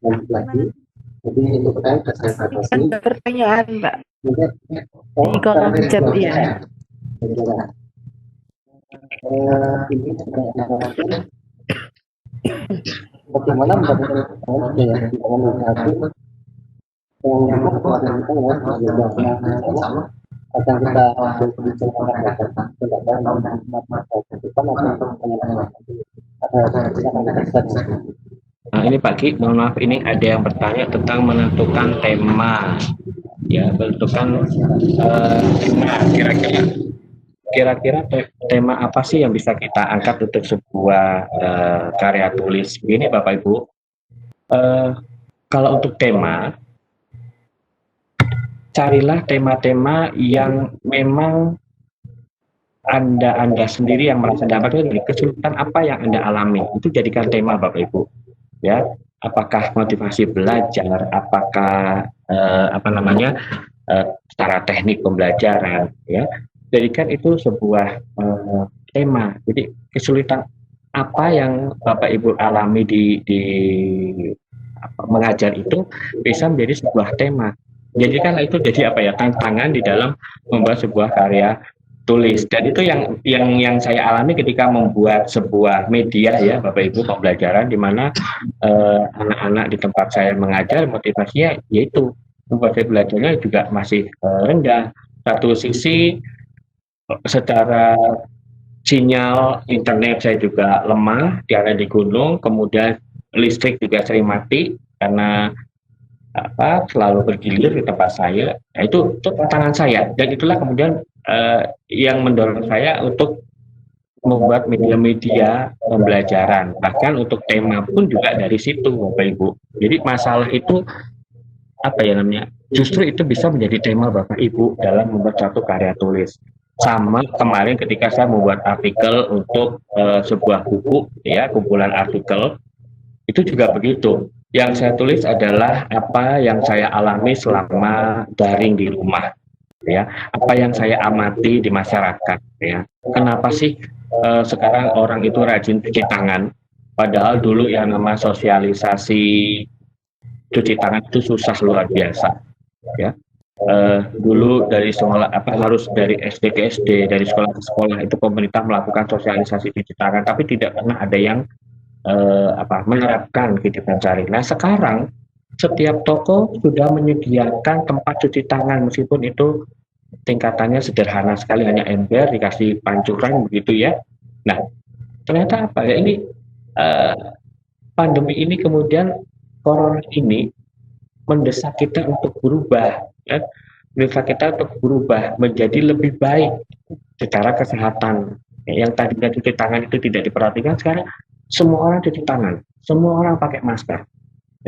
lanjut lagi. Jadi untuk pertanyaan sudah saya batasi. Ada pertanyaan, Mbak. Mungkin Di kolom chat ya. Ini bagaimana mendapatkan ya dengan aku yang nyamuk keluarga kita ya akan kita berbicara tentang Nah, ini Pak Ki, mohon maaf ini ada yang bertanya tentang menentukan tema, ya menentukan tema. Kira-kira tema apa sih yang bisa kita angkat untuk sebuah karya tulis? Begini Bapak Ibu, kalau untuk tema, carilah tema-tema yang memang Anda sendiri yang merasa dapat dari kesulitan apa yang Anda alami, itu jadikan tema Bapak Ibu. Ya, apakah motivasi belajar, apakah secara teknik pembelajaran, ya, jadikan itu sebuah tema. Jadi kesulitan apa yang Bapak Ibu alami di mengajar itu bisa menjadi sebuah tema. Jadikan itu jadi tantangan di dalam membuat sebuah karya tulis. Dan itu yang saya alami ketika membuat sebuah media ya Bapak Ibu pembelajaran, di mana anak-anak di tempat saya mengajar motivasinya yaitu motivasi belajarnya juga masih rendah. Satu sisi secara sinyal internet saya juga lemah, karena di gunung, kemudian listrik juga sering mati karena selalu bergilir di tempat saya. Nah, itu tantangan saya, dan itulah kemudian yang mendorong saya untuk membuat media-media pembelajaran, bahkan untuk tema pun juga dari situ Bapak Ibu. Jadi masalah itu justru itu bisa menjadi tema Bapak Ibu dalam membuat satu karya tulis. Sama kemarin ketika saya membuat artikel untuk sebuah buku ya, kumpulan artikel, itu juga begitu. Yang saya tulis adalah apa yang saya alami selama daring di rumah, ya, apa yang saya amati di masyarakat, ya. Kenapa sih sekarang orang itu rajin cuci tangan, padahal dulu yang nama sosialisasi cuci tangan itu susah luar biasa, ya. Dulu dari sekolah harus dari SD ke SD, dari sekolah ke sekolah itu pemerintah melakukan sosialisasi cuci tangan, tapi tidak pernah ada yang menerapkan gitu pencari. Nah sekarang setiap toko sudah menyediakan tempat cuci tangan, meskipun itu tingkatannya sederhana sekali, hanya ember dikasih pancuran begitu ya. Nah ternyata ini pandemi ini, kemudian corona ini mendesak kita untuk berubah, ya, mendesak kita untuk berubah menjadi lebih baik secara kesehatan. Yang tadinya cuci tangan itu tidak diperhatikan, sekarang semua orang cuci tangan, semua orang pakai masker,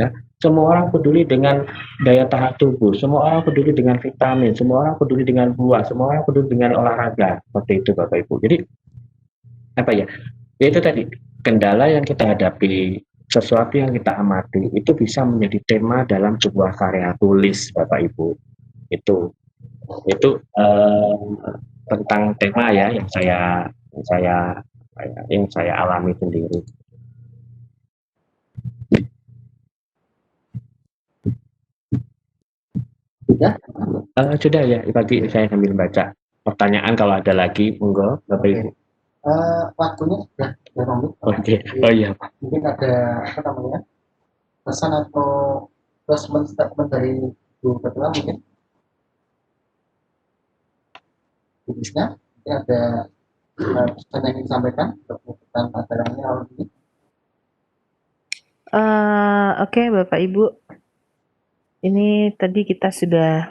ya, semua orang peduli dengan daya tahan tubuh, semua orang peduli dengan vitamin, semua orang peduli dengan buah, semua orang peduli dengan olahraga, seperti itu Bapak Ibu. Jadi itu tadi kendala yang kita hadapi, sesuatu yang kita amati itu bisa menjadi tema dalam sebuah karya tulis Bapak Ibu. Itu tentang tema ya yang saya alami sendiri. Sudah ya, tadi saya sambil baca pertanyaan, kalau ada lagi monggo Bapak Ibu. Waktunya sudah menit. Oke. Oh iya Pak. Mungkin ada pesan atau closing statement dari Bu Ketua mungkin. Bisnya ada pesan yang disampaikan untuk tentang acaranya awal ini. Oke, Bapak Ibu. Ini tadi kita sudah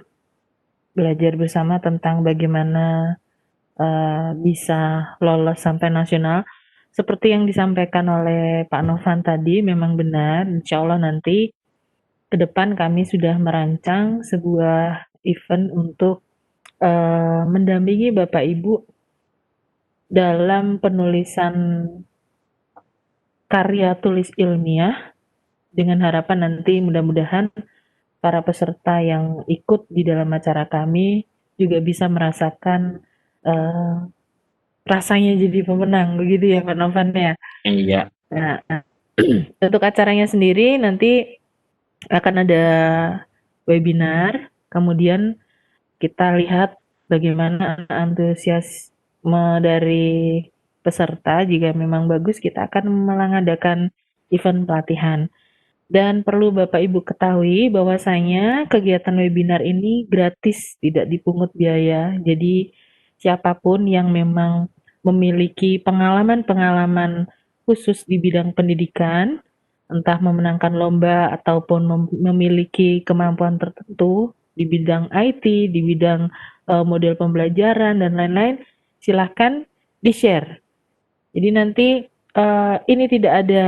belajar bersama tentang bagaimana bisa lolos sampai nasional. Seperti yang disampaikan oleh Pak Novan tadi, memang benar. Insya Allah nanti ke depan kami sudah merancang sebuah event untuk mendampingi Bapak Ibu dalam penulisan karya tulis ilmiah, dengan harapan nanti mudah-mudahan para peserta yang ikut di dalam acara kami juga bisa merasakan rasanya jadi pemenang, begitu ya Pak Novan ya? Iya. Nah, untuk acaranya sendiri nanti akan ada webinar, kemudian kita lihat bagaimana antusiasme dari peserta. Jika memang bagus, kita akan mengadakan event pelatihan. Dan perlu Bapak Ibu ketahui bahwasanya kegiatan webinar ini gratis, tidak dipungut biaya. Jadi siapapun yang memang memiliki pengalaman-pengalaman khusus di bidang pendidikan, entah memenangkan lomba ataupun memiliki kemampuan tertentu di bidang IT, di bidang model pembelajaran dan lain-lain, silahkan di-share. Jadi nanti ini tidak ada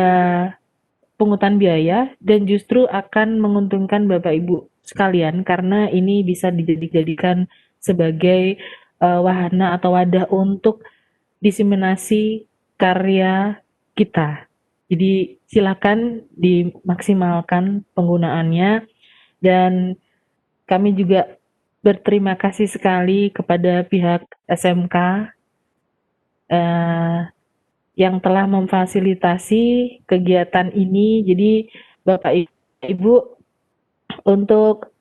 pungutan biaya dan justru akan menguntungkan Bapak Ibu sekalian karena ini bisa dijadikan sebagai wahana atau wadah untuk diseminasi karya kita. Jadi silakan dimaksimalkan penggunaannya, dan kami juga berterima kasih sekali kepada pihak SMK yang telah memfasilitasi kegiatan ini. Jadi Bapak Ibu, untuk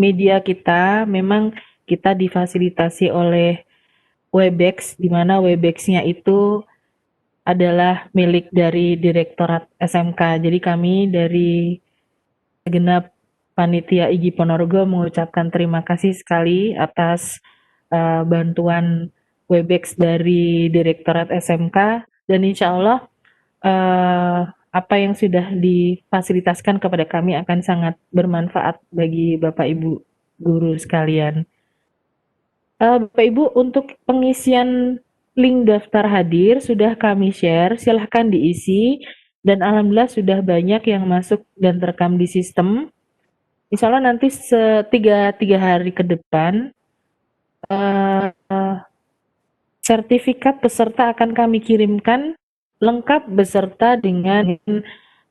media kita memang kita difasilitasi oleh Webex, di mana Webex-nya itu adalah milik dari Direktorat SMK. Jadi kami dari segenap panitia IGI Ponorogo mengucapkan terima kasih sekali atas bantuan Webex dari Direktorat SMK, dan insya Allah apa yang sudah difasilitasikan kepada kami akan sangat bermanfaat bagi Bapak Ibu guru sekalian. Bapak Ibu, untuk pengisian link daftar hadir sudah kami share, silahkan diisi, dan alhamdulillah sudah banyak yang masuk dan terekam di sistem. Insya Allah nanti tiga hari ke depan sertifikat peserta akan kami kirimkan lengkap beserta dengan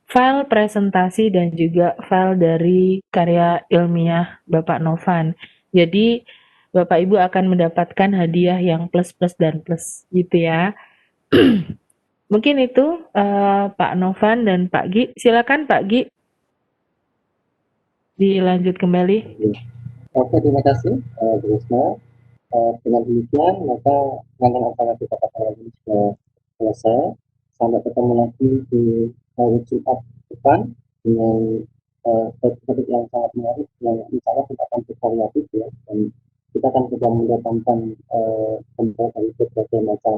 file presentasi dan juga file dari karya ilmiah Bapak Novan. Jadi Bapak Ibu akan mendapatkan hadiah yang plus dan plus gitu ya. Mungkin itu Pak Novan dan Pak Gi. Silakan Pak Gi. Dilanjut kembali. Oke, terima kasih Bu Risma. Dengan demikian maka rangkaian acara kita pada hari ini sudah selesai. Sampai ketemu lagi di hari Jumat depan dengan topik yang sangat menarik yang insya Allah kita akan bervariatif ya, dan kita akan coba mendatangkan pembawa dari berbagai macam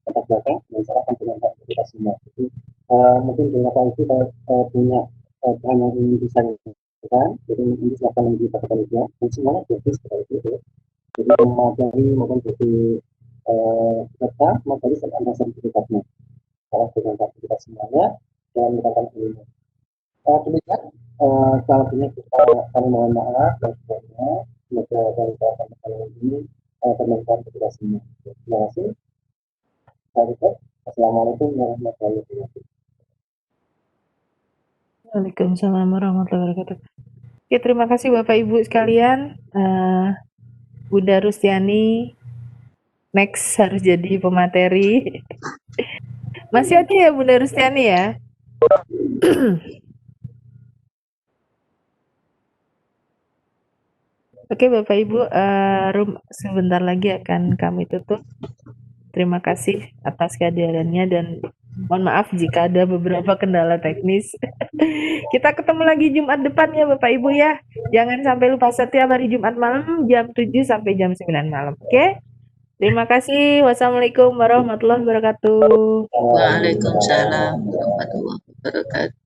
latar belakang dan insya Allah akan bermanfaat untuk kita semua. Jadi mungkin beberapa itu punya bahan yang ingin disampaikan, jadi ini silakan yang dibacakan juga dan semuanya gratis seperti itu. Jadi materi maupun jadi data materi serta sertifikatnya. Kalau bermanfaat kita semuanya dan mendapatkan ilmu. Demikian selanjutnya kami mohon maaf dan sebagainya. Semoga dari kali ini bermanfaat untuk kita semua. Terima kasih. Assalamualaikum warahmatullahi wabarakatuh. Waalaikumsalam warahmatullahi wabarakatuh. Oke, terima kasih Bapak Ibu sekalian. Bunda Rustiani next harus jadi pemateri. Masih ada ya Bunda Rustiani ya? Oke Bapak Ibu, room sebentar lagi akan kami tutup. Terima kasih atas kehadirannya dan mohon maaf jika ada beberapa kendala teknis. Kita ketemu lagi Jumat depan ya Bapak Ibu ya. Jangan sampai lupa setiap hari Jumat malam jam 7 sampai jam 9 malam. Oke? Terima kasih. Wassalamualaikum warahmatullahi wabarakatuh. Waalaikumsalam warahmatullahi wabarakatuh.